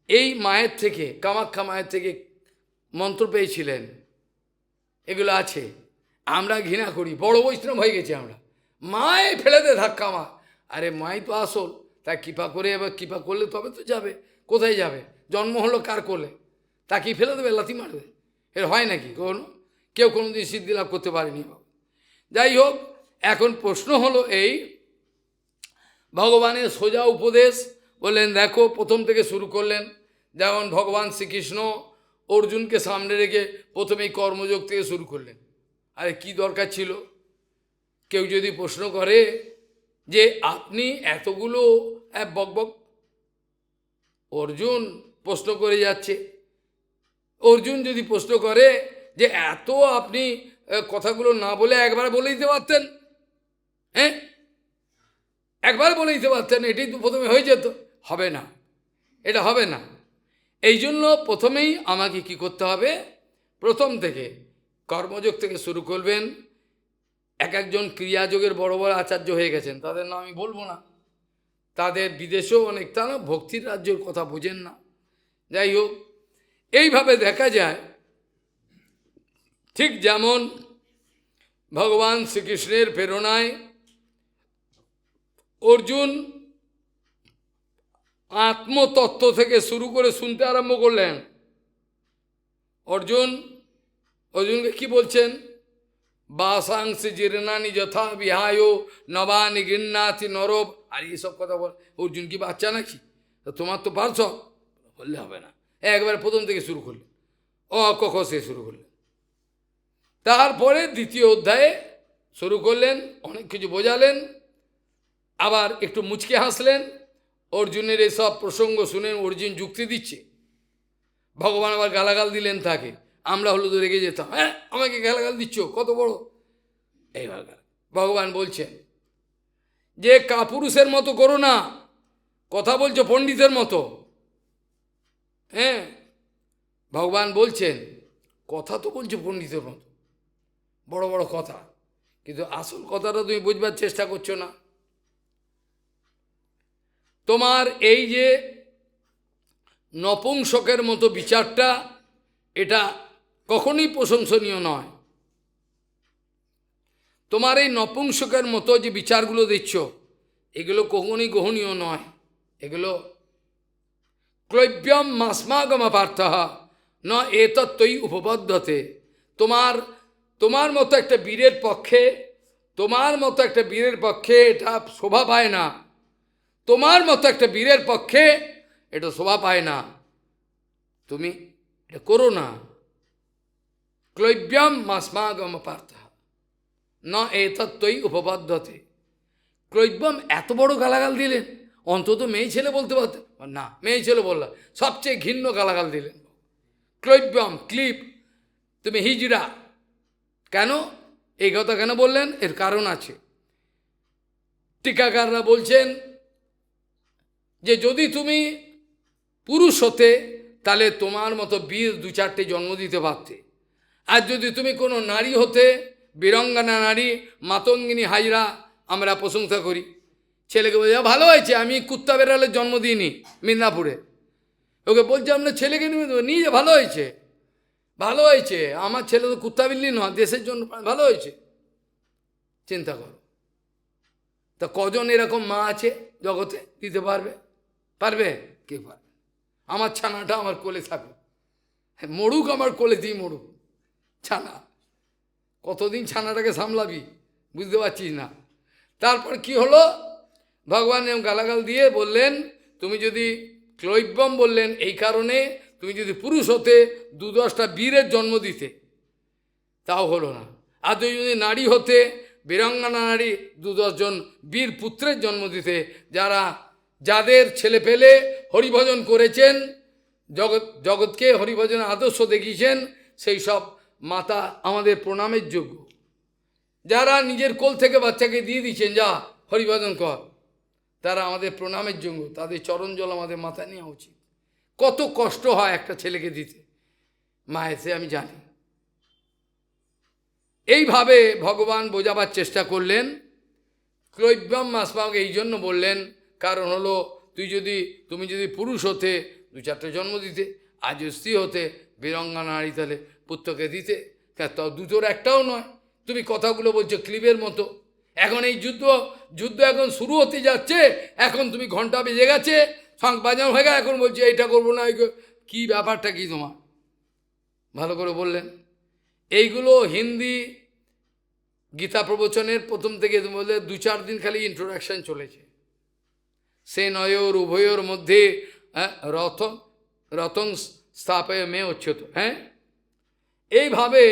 এই মায়ের থেকে, কামাখ্যা মায়ের থেকে মন্ত্র পেয়েছিলেন। এগুলো আছে, আমরা ঘৃণা করি, বড় বৈষ্ণব হয়ে গেছি আমরা, মায়ে ফেলে দে ধাক্কা মা। আরে মাই তো আসল, তাই কৃপা করে, এবার কৃপা করলে তবে তো যাবে। কোথায় যাবে? জন্ম হলো কার কোলে, তাকেই ফেলে দেবে, লাথি মারবে? এর হয় নাকি কোনো? কেউ কোনোদিন সিদ্ধি লাভ করতে পারেনি। যাই হোক, এখন প্রশ্ন হলো এই, ভগবানের সোজা উপদেশ বললেন, দেখো প্রথম থেকে শুরু করলেন। যেমন ভগবান শ্রীকৃষ্ণ অর্জুনকে সামনে রেখে প্রথমেই কর্মযোগ থেকে শুরু করলেন। আরে কি দরকার ছিল? কেউ যদি প্রশ্ন করে যে আপনি এতগুলো বকবক, অর্জুন প্রশ্ন করে যাচ্ছে, অর্জুন যদি প্রশ্ন করে যে এত আপনি কথাগুলো না বলে একবার বলে দিতে পারতেন, হ্যাঁ একবার বলে দিতে পারতেন, এটাই তো প্রথমে হয়ে যেত। হবে না, এটা হবে না। এই জন্য প্রথমেই আমাকে কি করতে হবে? প্রথম থেকে কর্মযোগ থেকে শুরু করবেন। এক একজন ক্রিয়াযোগের বড় বড় আচার্য হয়ে গেছেন, তাদের নাম আমি বলবো না, তাদের বিদেশেও অনেক, তারা ভক্তির রাজ্যের কথা বোঝেন না। যাই হোক, এইভাবে দেখা যায়, ঠিক যেমন ভগবান শ্রীকৃষ্ণের প্রেরণায় অর্জুন আত্মতত্ত্ব থেকে শুরু করে শুনতে আরম্ভ করলেন। অর্জুনকে কি বলছেন? বাসাংশ জীর্ণানি যথা বিহায় নবানি গৃহ্ণাতি নরব। আর এইসব কথা বল, অর্জুন কি বাচ্চা নাকি? তোমার তো পারছ, বললে হবে না। একবার প্রথম থেকে শুরু করলেন, ক সে শুরু করলেন। তারপরে দ্বিতীয় অধ্যায়ে শুরু করলেন, অনেক কিছু বোঝালেন, আবার একটু মুচকে হাসলেন। অর্জুনের এসব প্রসঙ্গ শুনে অর্জুন যুক্তি দিচ্ছে, ভগবান আবার গালাগাল দিলেন তাকে। আমরা হলো তো রেগে যেতাম, হ্যাঁ আমাকে গালাগাল দিচ্ছ, কত বড়। এইবার ভগবান বলছেন যে কাপুরুষের মতো করো না, কথা বলছো পণ্ডিতের মতো। হ্যাঁ, ভগবান বলছেন কথা তো বলছো পণ্ডিতের মতো, বড় বড় কথা, কিন্তু আসল কথাটা তুমি বুঝবার চেষ্টা করছো না। তোমার এই যে নপুংসকের মতো বিচারটা, এটা কখনোই প্রশংসনীয় নয়। তোমার এই নপুংসকের মতো যে বিচারগুলো দিচ্ছ, এগুলো কখনোই গ্রহণীয় নয়। এগুলো ক্লৈব্যম মাস্মাগমাপার্থ ন এতত্ত্বই উপবদ্ধতে। তোমার মতো একটা বীরের পক্ষে, তোমার মতো একটা বীরের পক্ষে এটা শোভা পায় না। তোমার মতো একটা বীরের পক্ষে এটা শোভা পায় না, তুমি এটা করো না। ক্লৈব্যম মাস্মাগমাপার্থ ন এতত্ত্বই উপবদ্ধতে। ক্লৈব্যম এত বড় গালাগাল দিলেন, অন্তত মেয়ে ছেলে বলতে পারতেন না, মেয়ে ছেলে বললাম, সবচেয়ে ঘৃণ্য গালাগাল দিলেন। ক্লৈব্যম, ক্লিপ, তুমি হিজড়া। কেন এই কথা কেন বললেন? এর কারণ আছে। টিকাকাররা বলছেন যে যদি তুমি পুরুষ হতে তাহলে তোমার মতো বীর দু চারটে জন্ম দিতে পারতে। আর যদি তুমি কোনো নারী হতে, বীরঙ্গনা নারী, মাতঙ্গিনী হাজরা, আমরা প্রশংসা করি। ছেলেকে বলছে ভালো হয়েছে, আমি কুত্তা বেড়ালের জন্ম দিইনি মিদনাপুরে। ওকে বলছে আপনার ছেলেকে নিয়ে দেবো, নিয়ে ভালো হয়েছে, ভালো হয়েছে, আমার ছেলে তো কুত্তা বিল্লি নয়, দেশের জন্য ভালো হয়েছে। চিন্তা করো, তা কজন এরকম মা আছে জগতে দিতে পারবে? পারবে? কে পারবে? আমার ছানাটা আমার কোলে থাকুক, মরুক আমার কোলে দিয়ে মরুক ছানা। কতদিন ছানাটাকে সামলাবি বুঝতে পারছিস না। তারপর কি হলো, ভগবান গালাগাল দিয়ে বললেন তুমি যদি ক্লৈব্যম বললেন এই কারণে, তুমি যদি পুরুষ হতে 2-10টা বীরের জন্ম দিতে, তাও হলো না। আর তুমি যদি নারী হতে, বীরাঙ্গনা নারী 2-10 জন বীর পুত্রের জন্ম দিতে, যাদের ছেলে পেলে হরিভজন করেছেন, জগৎকে হরিভজনের আদর্শ দেখিয়েছেন, সেই সব মাতা আমাদের প্রণামের যোগ্য। যারা নিজের কোল থেকে বাচ্চাকে দিয়ে দিচ্ছেন যা হরিভজন কর, তারা আমাদের প্রণামের যোগ্য, তাদের চরণ জল আমাদের মাথায় নেওয়া উচিত। কত কষ্ট হয় একটা ছেলেকে দিতে মায়ের, সে আমি জানি। এইভাবে ভগবান বোঝাবার চেষ্টা করলেন। ক্লৈব্যম মাসমাকে এই জন্য বললেন, কারণ হলো তুমি যদি পুরুষ হতে 2-4টে জন্ম দিতে, আর যদি স্ত্রী হতে বীরঙ্গনা নারী তাহলে পুত্রকে দিতে। তাও দুটোর একটাও নয়। তুমি কথাগুলো বলছো ক্লিপের মতো। এখন এই যুদ্ধ এখন শুরু হতে যাচ্ছে, এখন তুমি ঘন্টা বেজে গেছে, শঙ্খ বাজানো হয়ে গেছে, এখন বলছি এইটা করবো না, কি ব্যাপারটা কি তোমার? ভালো করে বললেন। এইগুলো হিন্দি গীতা প্রবচনের প্রথম থেকে বললে 2-4 দিন খালি ইন্ট্রোডাকশন চলেছে। সে নয়োর উভয়োর মধ্যে রতন স্থাপয় মেয়ে উচ্চত। হ্যাঁ, এইভাবে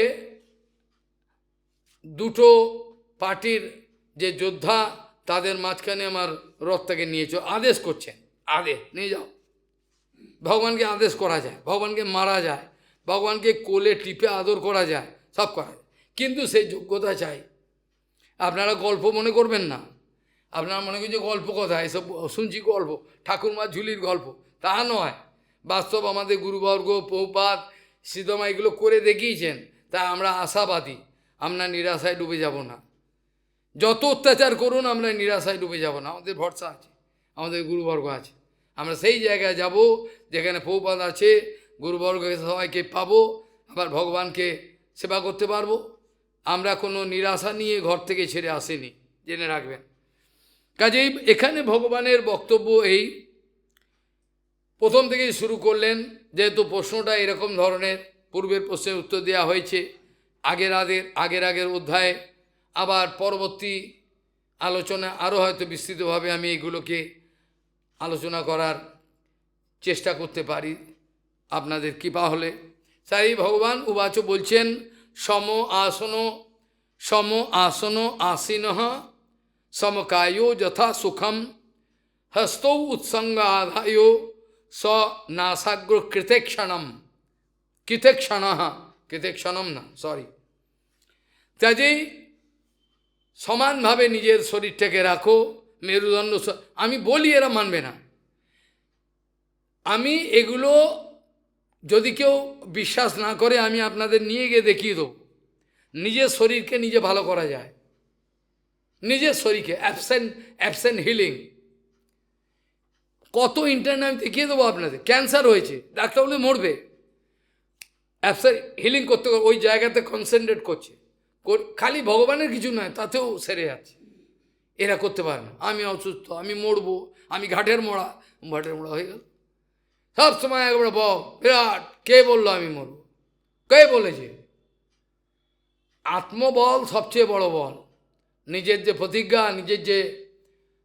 দুটো পার্টির যে যোদ্ধা, তাদের মাঝখানে আমার রথটাকে নিয়েছো, আদেশ করছেন, আদেশ নিয়ে যাও। ভগবানকে আদেশ করা যায়, ভগবানকে মারা যায়, ভগবানকে কোলে টিপে আদর করা যায়, সব করা যায়, কিন্তু সেই যোগ্যতা চাই। আপনারা গল্প মনে করবেন না, আপনারা মনে করছেন গল্প কথা, এসব শুনছি গল্প, ঠাকুরমার ঝুলির গল্প, তা নয়। বাস্তব আমাদের গুরুবর্গ, প্রভুপাদ, সিদ্ধমা এগুলো করে দেখিয়েছেন, তাই আমরা আশাবাদী, আমরা নিরাশায় ডুবে যাব না। যত অত্যাচার করুন আমরা নিরাশায় ডুবে যাব না, আমাদের ভরসা আছে, আমাদের গুরুবর্গ আছে। আমরা সেই জায়গায় যাব যেখানে প্রভুপাদ আছে, গুরুবর্গকে সবাইকে পাবো, আবার ভগবানকে সেবা করতে পারবো। আমরা কোনো নিরাশা নিয়ে ঘর থেকে ছেড়ে আসিনি, জেনে রাখবেন। কাজেই এখানে ভগবানের বক্তব্য এই প্রথম থেকেই শুরু করলেন, যেহেতু প্রশ্নটা এরকম ধরনের, পূর্বের প্রশ্নের উত্তর দেওয়া হয়েছে আগের অধ্যায়ে। আবার পরবর্তী আলোচনা আরও হয়তো বিস্তৃতভাবে আমি এগুলোকে আলোচনা করার চেষ্টা করতে পারি আপনাদের কৃপা হলে। তাই ভগবান উবাচ বলছেন, সম আসন আসীনঃ সমকায়ো যথা সুখম হস্তৌ উৎসঙ্গ আধায় স নাসাগ্র কৃতেক্ষণম না, সরি। কাজেই সমানভাবে নিজের শরীরটাকে রাখো, মেরুদণ্ড। আমি বলি, এরা মানবে না। আমি এগুলো যদি কেউ বিশ্বাস না করে, আমি আপনাদের নিয়ে গিয়ে দেখিয়ে দেবো নিজের শরীরকে নিজে ভালো করা যায়। নিজের শরীরকে অ্যাবসেন্ট হিলিং কত ইন্টারনেট আমি দেখিয়ে দেবো আপনাদের। ক্যান্সার হয়েছে, ডাক্তার বলে মরবে, অ্যাবসেন্ট হিলিং করতে ওই জায়গাতে কনসেন্ট্রেট করছে, খালি ভগবানের কিছু নয়, তাতেও সেরে যাচ্ছে। এরা করতে পারে না, আমি অসুস্থ, আমি মরবো, আমি ঘাটের মোড়া হয়ে গেল। সব সময় একবার বিরাট, কে বললো আমি মরবো? কে বলেছে? আত্মবল সবচেয়ে বড় বল। নিজের যে প্রতিজ্ঞা,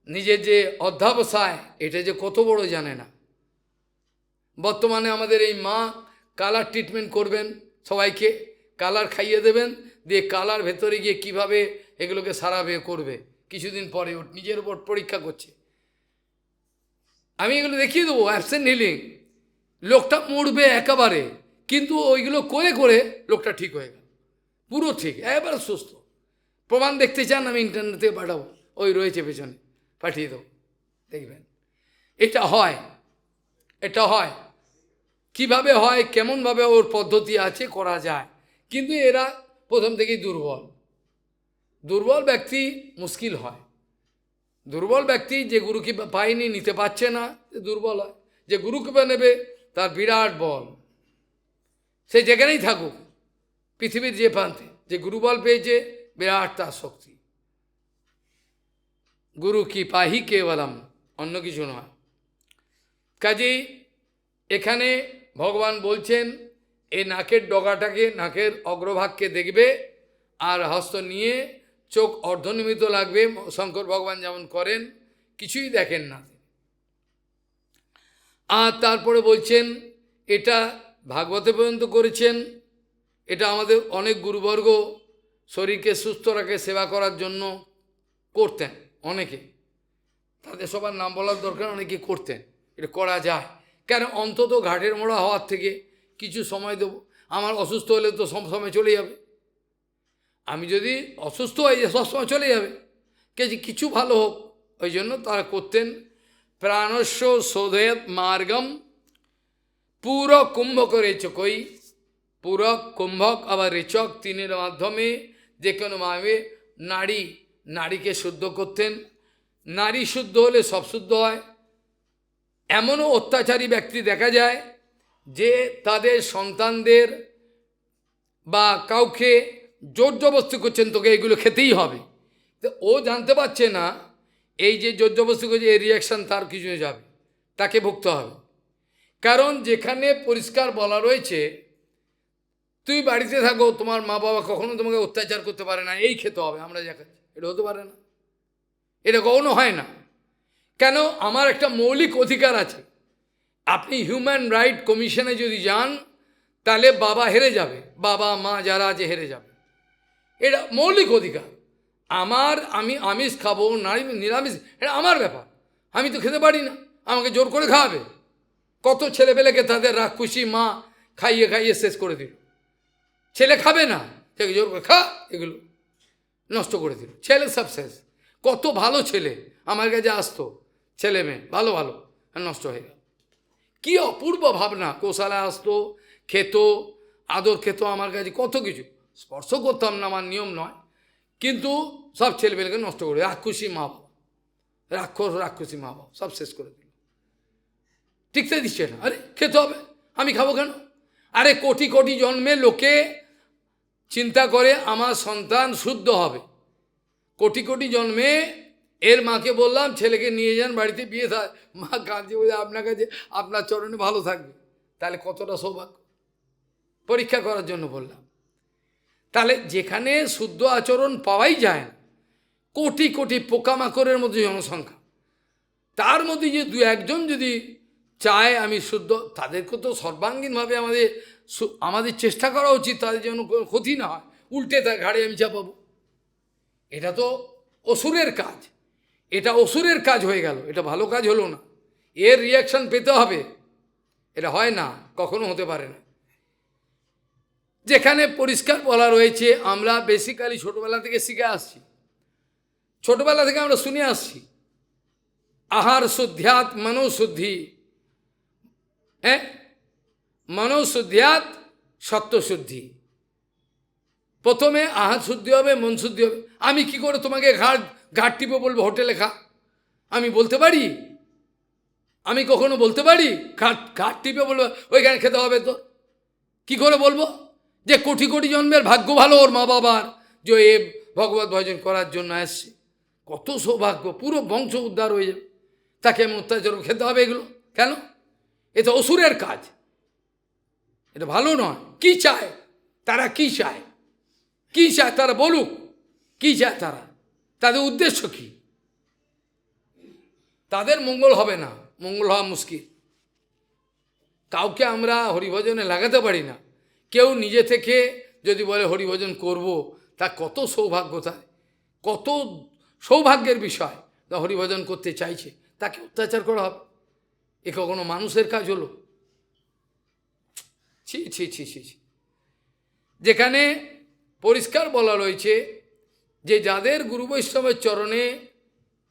নিজের যে অধ্যাবসায়, এটা যে কত বড় জানে না। বর্তমানে আমাদের এই মা কালার ট্রিটমেন্ট করবেন, সবাইকে কালার খাইয়ে দেবেন, দিয়ে কালার ভেতরে গিয়ে কিভাবে এগুলোকে সারাবে করবে, কিছুদিন পরে ওর নিজের উপর পরীক্ষা করছে। আমি এগুলো দেখিয়ে দেবো, অ্যাবসেন্ট হিলিং। লোকটা মরবে একেবারে, কিন্তু ওইগুলো করে করে লোকটা ঠিক হয়ে গেল, পুরো ঠিক, একেবারে সুস্থ। প্রমাণ দেখতে চান? আমি ইন্টারনেটে পাঠাবো, ওই রয়েছে পেছনে, পাঠিয়ে দেবো, দেখবেন এটা হয়। এটা হয়। কিভাবে হয়, কেমনভাবে ওর পদ্ধতি আছে, করা যায়। কিন্তু এরা প্রথম থেকেই দুর্বল। দুর্বল ব্যক্তি মুশকিল হয়। দুর্বল ব্যক্তি যে গুরুকে পায়নি, নিতে পারছে না, দুর্বল হয়। যে গুরুকৃপা নেবে তার বিরাট বল, সে যেখানেই থাকুক পৃথিবীর যে প্রান্তে, যে গুরুবল পেয়েছে বিরাট তার শক্তি। গুরু কি পাহি কেবলম, অন্য কিছু নয়। কাজেই এখানে ভগবান বলছেন এই নাকের ডগাটাকে, নাকের অগ্রভাগকে দেখবে, আর হস্ত নিয়ে চোখ অর্ধনিমিত লাগবে, শঙ্কর ভগবান যেমন করেন, কিছুই দেখেন না। আর তারপরে বলছেন এটা ভাগবতে পর্যন্ত করেছেন। এটা আমাদের অনেক গুরুবর্গ শরীরকে সুস্থ রাখে সেবা করার জন্য করতেন, অনেকে, তাদের সবার নাম বলার দরকার, অনেকে করতেন। এটা করা যায়, কেন অন্তত ঘাটের মোড়া হওয়ার থেকে কিছু সময় দেবো। আমার অসুস্থ হলে তো সব সময় চলে যাবে, আমি যদি অসুস্থ হয়ে যাই সবসময় চলে যাবে, কিছু ভালো হোক, ওই জন্য তারা করতেন। প্রাণস্য শোধেত মার্গম পুরো কুম্ভক রেচকই, পুরো কুম্ভক আবার রেচক, তিনের মাধ্যমে যে কোনোভাবে নারীকে শুদ্ধ করতেন। নারী শুদ্ধ হলে সব শুদ্ধ হয়। এমনও অত্যাচারী ব্যক্তি দেখা যায় যে তাদের সন্তানদের বা কাউকে জোর জবরদস্তি করছেন, তোকে এগুলো খেতেই হবে, তো ও জানতে পারছে না এই যে জোর জবরদস্তি করছে, এই রিয়াকশান তার কিছু যাবে, তাকে ভুগতে হবে। কারণ যেখানে পরিষ্কার বলা রয়েছে তুই বাড়িতে থাকো, তোমার মা বাবা কখনো তোমাকে অত্যাচার করতে পারে না, এই খেতে হবে, আমরা যা খাচ্ছি এটা হতে পারে না, এটা কখনো হয় না। কেন? আমার একটা মৌলিক অধিকার আছে। আপনি হিউম্যান রাইট কমিশনে যদি যান তাহলে বাবা হেরে যাবে, বাবা মা যারা আছে হেরে যাবে, এটা মৌলিক অধিকার আমি আমিষ খাবো নিরামিষ, এটা আমার ব্যাপার, আমি তো খেতে পারি না, আমাকে জোর করে খাওয়াবে। কত ছেলেপেলেকে তাদের রাক্ষসী মা খাইয়ে খাইয়ে শেষ করে দিল। ছেলে খাবে না, তাকে জোর করে খা, এগুলো নষ্ট করে দিল, ছেলে সব শেষ। কত ভালো ছেলে আমার কাছে আসতো, ছেলে মেয়ে ভালো ভালো, নষ্ট হয়ে গেল। কি অপূর্ব ভাবনা, কোষালায় আসতো, খেত, আদর খেত আমার কাছে, কত কিছু, স্পর্শ করতাম না, আমার নিয়ম নয়, কিন্তু সব ছেলেপেলেকে নষ্ট করে, রাক্ষসী মা বাবা, রাক্ষসী মা বাবা সব শেষ করে দিল, টিকতে দিচ্ছে না। আরে খেতে হবে, আমি খাবো কেন? আরে কোটি কোটি জন্মে লোকে চিন্তা করে আমার সন্তান শুদ্ধ হবে, কোটি কোটি জন্মে এর মাকে বললাম ছেলেকে নিয়ে যান বাড়িতে, বিয়ে থাক, মা কাঁদছে বলে আপনার কাছে আপনার চরণে ভালো থাকবে, তাহলে কতটা সৌভাগ্য। পরীক্ষা করার জন্য বললাম। তাহলে যেখানে শুদ্ধ আচরণ পাওয়াই যায় না, কোটি কোটি পোকামাকড়ের মধ্যে জনসংখ্যা, তার মধ্যে যে দু একজন যদি চায় আমি শুদ্ধ, তাদেরকে তো সর্বাঙ্গীনভাবে আমাদের চেষ্টা করা উচিত, তাদের যেন কোনো ক্ষতি না হয়, উল্টে তার ঘাড়ে আমি চাপাবো, এটা তো অসুরের কাজ, এটা অসুরের কাজ হয়ে গেল, এটা ভালো কাজ হলো না, এর রিয়াকশন পেতে হবে, এটা হয় না, কখনো হতে পারে না। যেখানে পরিষ্কার বলা রয়েছে, আমরা বেসিক্যালি ছোটবেলা থেকে শিখে আসছি, ছোটবেলা থেকে আমরা শুনে আসছি, আহার শুদ্ধ্যাৎ মনোশুদ্ধি, মনোশুদ্ধ্যাৎ সত্যশুদ্ধি। প্রথমে আহার শুদ্ধি হবে, মন শুদ্ধি হবে। আমি কি করে তোমাকে ঘাট টিপে বলবো হোটেলে খা? আমি বলতে পারি? আমি কখনো বলতে পারি ঘাট টিপে বলবো ওইখানে খেতে হবে? তো কি করে বলবো? যে কোটি কোটি জন্মের ভাগ্য ভালো ওর মা বাবার, যে এ ভগবত ভজন করার জন্য আসছে, কত সৌভাগ্য, পুরো বংশ উদ্ধার হয়ে যাবে, তাকে আমি অত্যাচার খেতে হবে এগুলো কেন? এ তো অসুরের কাজ, এটা ভালো নয়। কি চায় তারা? কি চায়? কি চায় তারা? বলুক কি চায় তারা, তাদের উদ্দেশ্য কি? তাদের মঙ্গল হবে না, মঙ্গল হওয়া মুশকিল। কাউকে আমরা হরিভজনে লাগাতে পারি না। কেউ নিজে থেকে যদি বলে হরিভজন করব, তা কত সৌভাগ্য, তার কত সৌভাগ্যের বিষয়, তা হরিভজন করতে চাইছে, তাকে অত্যাচার করা হবে? এ কখনো মানুষের কাজ হলো? ছি ছি ছি ছি। যেখানে পরিষ্কার বলা রয়েছে যে যাদের গুরু বৈষ্ণবের চরণে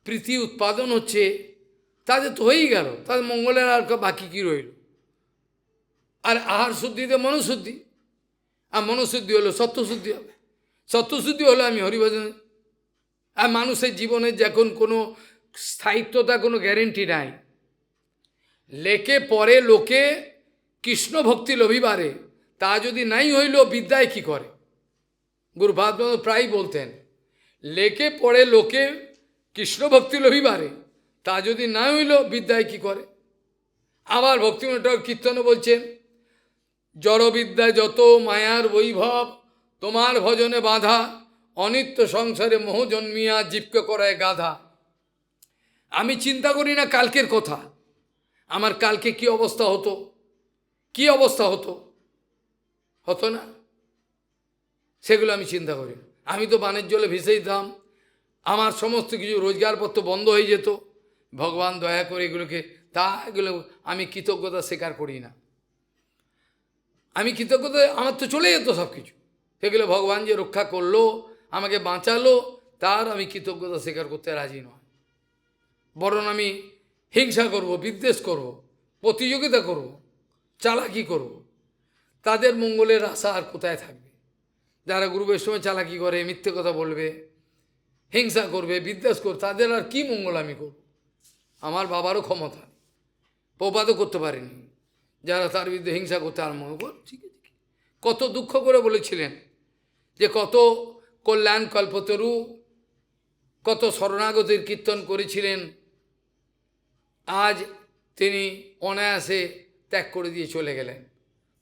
প্রীতি উৎপাদন হচ্ছে, তাদের তো হয়েই গেল, তাদের মঙ্গলের আর বাকি কী রইল। আর আহার শুদ্ধিতে মনশুদ্ধি, আর মনশুদ্ধি হলো সত্যশুদ্ধি হবে, সত্যশুদ্ধি হলো আমি হরিভজনে। আর মানুষের জীবনের যখন কোনো স্থায়িত্বতা, কোনো গ্যারেন্টি নাই। লেকে পরে লোকে কৃষ্ণ ভক্তি লভিবারে, তা যদি নাই হইল বিদ্যায় কি করে। গুরুপাদ প্রায় বলতেন, লেকে পড়ে লোকে কৃষ্ণ ভক্তি লভিবারে, তা যদি না হইল বিদ্যায় কি করে। আবার ভক্তিবিনোদ ঠাকুর কীর্তনে বলছেন, জড়বিদ্যায় যত মায়ার বৈভব, তোমার ভজনে বাধা, অনিত্য সংসারে মোহ জন্মিয়া জীবকে করায় গাধা। আমি চিন্তা করি না কালকের কথা, আমার কালকে কি অবস্থা হতো, কি অবস্থা হতো, হতো না, সেগুলো আমি চিন্তা করি না। আমি তো বানের জলে ভেসে দিতাম, আমার সমস্ত কিছু রোজগারপত্র বন্ধ হয়ে যেত। ভগবান দয়া করে এগুলোকে, এগুলো আমি কৃতজ্ঞতা স্বীকার করি না। আমি কৃতজ্ঞতা, আমার তো চলে যেত সব কিছু, সেগুলো ভগবান যে রক্ষা করলো, আমাকে বাঁচালো, তার আমি কৃতজ্ঞতা স্বীকার করতে রাজি নয়। বরং আমি হিংসা করব, বিদ্বেষ করব, প্রতিযোগিতা করব, চালাকি করব। তাদের মঙ্গলের আশা আর কোথায় থাকবে? যারা গুরু বৈষ্ণবের চালাকি করে, মিথ্যে কথা বলবে, হিংসা করবে, বিদ্বেষ করবে, তাদের আর কি মঙ্গল আমি করব? আমার বাবারও ক্ষমতা, প্রপাতও করতে পারেনি। যারা তার বিরুদ্ধে হিংসা করতে আরম্ভ করে, ঠিক আছে, কত দুঃখ করে বলেছিলেন যে কত কল্যাণ কল্পতরু, কত শরণাগতির কীর্তন করেছিলেন, আজ তিনি অনায়াসে ত্যাগ করে দিয়ে চলে গেলেন।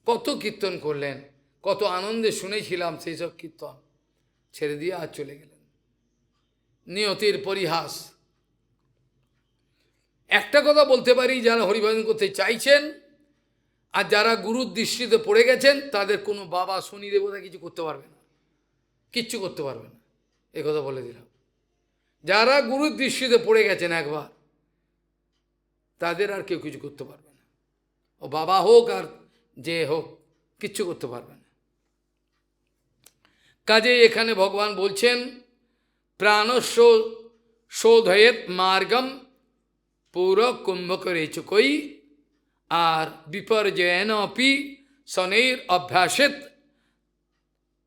কত কীর্তন করলেন, কত আনন্দে শুনেছিলাম সেই সব কীর্তন, ছেড়ে দিয়ে আজ চলে গেলেন। নিয়তির পরিহাস। একটা কথা বলতে পারি, যারা হরিভজন করতে চাইছেন আর যারা গুরুর দৃষ্টিতে পড়ে গেছেন, তাদের কোনো বাবা শনি দেবতা কিছু করতে পারবে না, কিচ্ছু করতে পারবে না, এ কথা বলে দিলাম। যারা গুরুর দৃষ্টিতে পড়ে গেছেন একবার, তাদের আর কেউ কিছু করতে পারবে না। ও বাবা হোক আর যে হোক, কিচ্ছু করতে পারবে না। কাজে এখানে ভগবান বলছেন, প্রাণস্য শোধয়েত মার্গম পুর কুম্ভকরেচুকই, আর বিপর্যয়েন অপি শনের অভ্যাসেত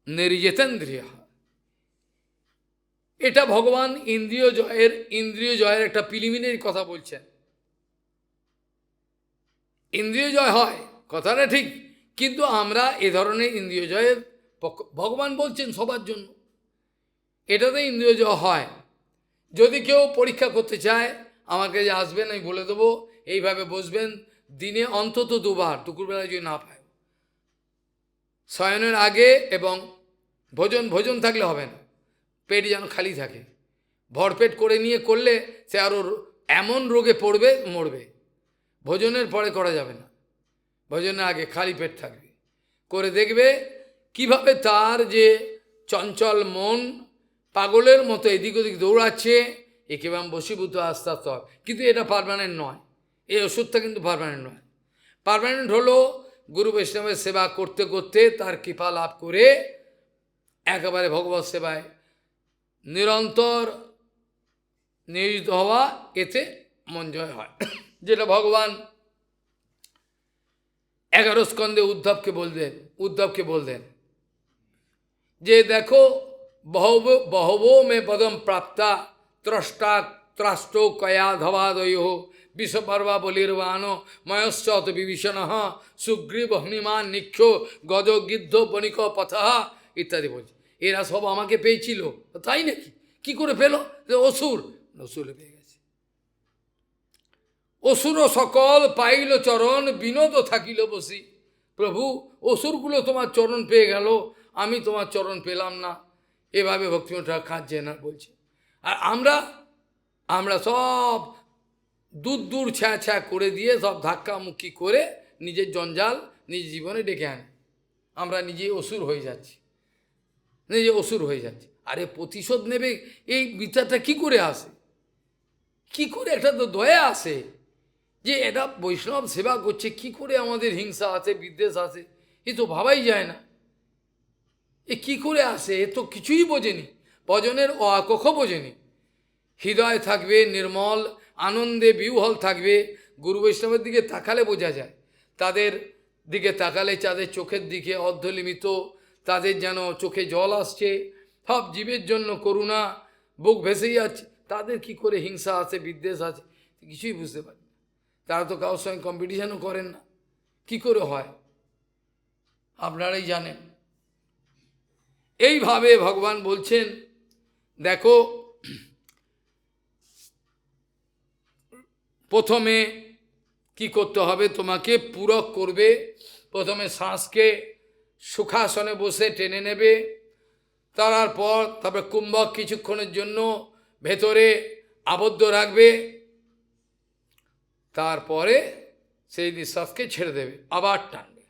নির্যেতেন্দ্রিয়। এটা ভগবান ইন্দ্রিয় জয়ের একটা প্রিলিমিনারি কথা বলছেন। ইন্দ্রিয় জয় হয়, কথাটা ঠিক, কিন্তু আমরা এ ধরনের ইন্দ্রিয় জয়ের ভগবান বলছেন সবার জন্য, এটাতে ইন্দ্রিয় জয় হয়। যদি কেউ পরীক্ষা করতে চায়, আমার কাছে আসবেন, আমি বলে দেবো, এইভাবে বসবেন, দিনে অন্তত দুবার, দুপুরবেলা যদি না পায়, শয়নের আগে এবং ভোজন থাকলে হবে না, পেট যেন খালি থাকে। ভরপেট করে নিয়ে করলে সে আরও এমন রোগে পড়বে, মরবে। ভোজনের পরে করা যাবে না, ভোজনের আগে খালি পেট থাকবে, করে দেখবে কিভাবে তার যে চঞ্চল মন পাগলের মতো এদিক ওদিক দৌড়াচ্ছে, একেবারে বশীভূত আস্তে আস্তে হয়। কিন্তু এটা পার্মানেন্ট নয়, এই ওষুধটা কিন্তু পার্মানেন্ট নয়। পার্মানেন্ট হলো গুরু বৈষ্ণবের সেবা করতে করতে তার কৃপা লাভ করে একেবারে ভগবত সেবায় নিরন্তর নিয়োজিত হওয়া, এতে মন জয় হয়। যেটা ভগবান 11 স্কন্ধে উদ্ধবকে বললেন যে দেখো, বহবো মে পদম প্রাপ্তা ত্রষ্টা ত্রাষ্ট কয়া ধবাদয় বিশ্বপর্বা বলির্বাণ ময়শ্চত বিভীষণ সুগ্রীব হনুমান নিক্ষো গজ গিদ্ধ বণিক পথা ইত্যাদি বলছে। এরা সব আমাকে পেয়েছিল, তাই নাকি? কি করে পেল? অসুরে পেয়ে গেছে। অসুর সকল পাইল চরণ, বিনোদ থাকিল বসি। প্রভু, অসুরগুলো তোমার চরণ পেয়ে গেল, আমি তোমার চরণ পেলাম না। এভাবে ভক্তিবিনোদ ঠাকুর কাঁদছে না, বলছে। আর আমরা সব দূর ছ্যা করে দিয়ে, সব ধাক্কামুক্কি করে নিজের জঞ্জাল নিজের জীবনে ডেকে আনি। আমরা নিজে অসুর হয়ে যাচ্ছি, আরে প্রতিশোধ নেবে, এই বিচারটা কি করে আসে? কি করে একটা তো দয়া আসে যে এটা বৈষ্ণব সেবা করছে, কি করে আমাদের হিংসা আছে, বিদ্বেষ আছে? এ তো ভাবাই যায় না, এ কি করে আসে? এ তো কিছুই বোঝেনি, ভজনের অকখ বোঝেনি। হৃদয় থাকবে নির্মল, আনন্দে বিহ্বল থাকবে। গুরু বৈষ্ণবের দিকে তাকালে বোঝা যায়, তাদের দিকে তাকালে তাদের চোখের দিকে অর্ধলিমিত, তাদের যেন চোখে জল আসছে, সব জীবের জন্য করুণা, বুক ভেসেই যাচ্ছে। তাদের কি করে হিংসা আছে, বিদ্বেষ আছে, কিছুই বুঝতে পারি। তারা তো কারোর সঙ্গে কম্পিটিশনও করেন না, কি করে হয় আপনারাই জানেন। এইভাবে ভগবান বলছেন, দেখো প্রথমে কি করতে হবে, তোমাকে পূরক করবে। প্রথমে শ্বাসকে সুখাসনে বসে টেনে নেবে, তারপরে কুম্ভক কিছুক্ষণের জন্য ভেতরে আবদ্ধ রাখবে, তারপরে সেই নিঃশ্বাসকে ছেড়ে দেবে, আবার টানবে।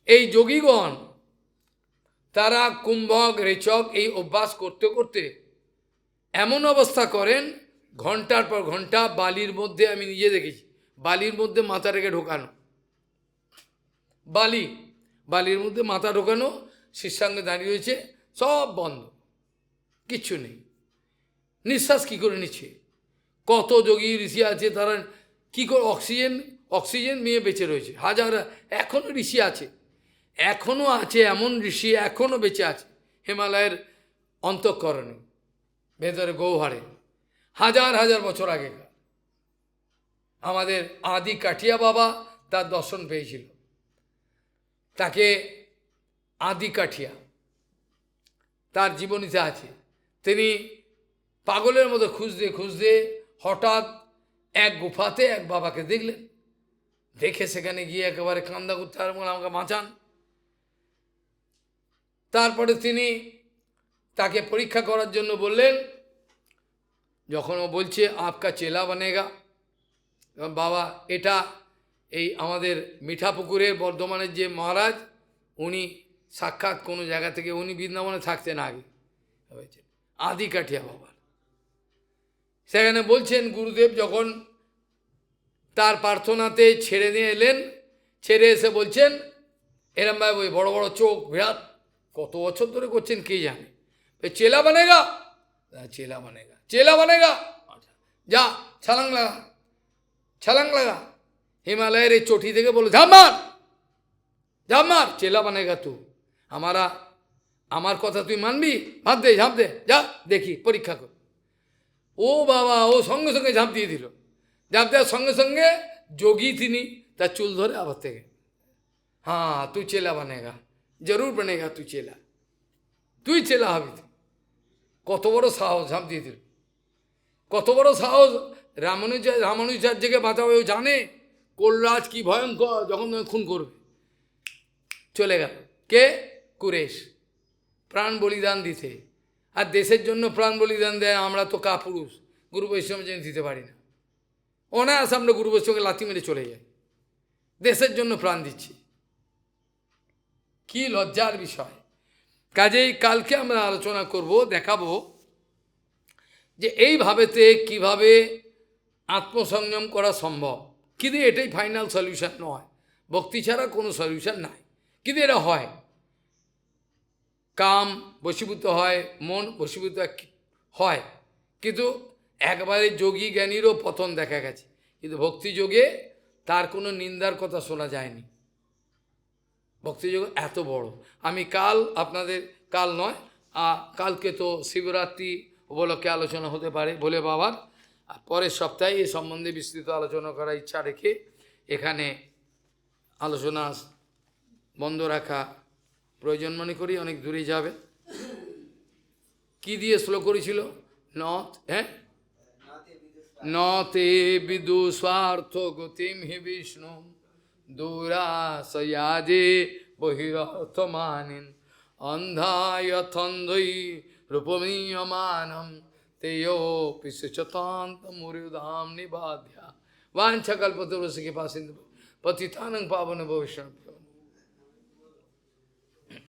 এই যোগীগণ তারা কুম্ভক রেচক এই অভ্যাস করতে করতে এমন অবস্থা করেন, ঘন্টার পর ঘন্টা বালির মধ্যে, আমি নিজে দেখেছি, বালির মধ্যে মাথা রেখে ঢোকানো, বালির মধ্যে মাথা ঢোকানো, শিষ্যাঙ্গে দাঁড়িয়ে রয়েছে, সব বন্ধ, কিচ্ছু নেই। নিঃশ্বাস কি করে নিচ্ছে? কত যোগী ঋষি আছে, তারা কি করে অক্সিজেন নিয়ে বেঁচে রয়েছে, হাজার, এখনো ঋষি আছে, এখনো আছে, এমন ঋষি এখনো বেঁচে আছে হিমালয়ের অন্তঃকরণে, ভেতরে গৌহারে, হাজার হাজার বছর আগেকার। আমাদের আদি কাঠিয়া বাবা তার দর্শন পেয়েছিল, তাকে আদি কাঠিয়া, তার জীবনীতে আছে। তিনি পাগলের মতো খুঁজতে খুঁজতে হঠাৎ এক গুফাতে এক বাবাকে দেখলেন, দেখে সেখানে গিয়ে একেবারে কান্দা করতে আর বলে, আমাকে বাঁচান। তারপরে তিনি তাকে পরীক্ষা করার জন্য বললেন, যখন ও বলছে আপকা চেলা বানেগা, বাবা এটা এই আমাদের মিঠাপুকুরের বর্ধমানের যে মহারাজ, উনি সাক্ষাৎ কোনো জায়গা থেকে, উনি বৃন্দাবনে থাকতেন আগে, হয়েছে আদি কাঠিয়া বাবার। সেখানে বলছেন গুরুদেব যখন তার প্রার্থনাতে ছেড়ে নিয়ে এলেন, ছেড়ে এসে বলছেন এরম ভাই, ওই বড় বড় চোখ, বিরাট, কত বছর ধরে করছেন কে জানে, চেলা বানেগা, চেলা বানেগা, চেলা বানেগা, যা ছালাং লাগা, ছালাং লাগা। হিমালয়ের এই চটি থেকে বলো ঝাঁপ মার, চেলা বানেগা তু, আমার কথা তুই মানবি, ঝাঁপ দে, যা দেখি পরীক্ষা কর। ও বাবা, ও সঙ্গে সঙ্গে ঝাঁপ দিয়ে দিল। ঝাঁপ দেওয়ার সঙ্গে সঙ্গে যোগী তিনি তার চুল ধরে আবার থেকে, হ্যাঁ তুই চেলা বানেগা, জরুর বানেগা, তুই চেলা হবি। কত বড় সাহস, ঝাঁপ দিয়ে দিল, কত বড় সাহস। রামানুজাচার্যকে বাঁচাবে, ও জানে কোলরাজ কি ভয়ঙ্কর, যখন তুমি খুন করবে। চলে গেল কে? কুরেশ, প্রাণ বলিদান দিতে। আর দেশের জন্য প্রাণ বলিদান দেয়, আমরা তো কাপুরুষ, গুরু বৈষ্ণবের জন্য দিতে পারি না, অনায়াস আমরা গুরু বৈষ্ণবকে লাথি মেরে চলে যাই, দেশের জন্য প্রাণ দিচ্ছি, কি লজ্জার বিষয়। কাজেই কালকে আমরা আলোচনা করব, দেখাবো যে এইভাবেতে কিভাবে আত্মসংযম করা সম্ভব। কিন্তু এটাই ফাইনাল সলিউশন নয়, ভক্তি ছাড়া কোনো সলিউশন নাই। কিন্তু এটা হয়, কাম বশীভূত হয়, মন বশীভূত হয়, কিন্তু একবারে যোগী জ্ঞানীরও পতন দেখা গেছে, কিন্তু ভক্তিযোগে তার কোনো নিন্দার কথা শোনা যায়নি। ভক্তিযোগ এত বড়। আমি কাল আপনাদের, কাল নয়, কালকে তো শিবরাত্রি উপলক্ষে আলোচনা হতে পারে বলে বাবার, আর পরের সপ্তাহে এ সম্বন্ধে বিস্তৃত আলোচনা করার ইচ্ছা রেখে এখানে আলোচনা বন্ধ রাখা প্রয়োজন মনে করি, অনেক দূরে যাবে। কি দিয়ে শ্লোক করেছিল? নতে বিদু স্বার্থ গতিম হি বিষ্ণু দূরাসয়াজে বহিরর্থ মানিন অন্ধায়থন্ধৈ রূপমীয়মানম তেয় পিশচতান্ত মুরুদাম নিবাধ্যা বাঞ্ছাকল্পতরুষি কৃপা সিন্ধু পতিতানং পাবন বৈষ্ণব।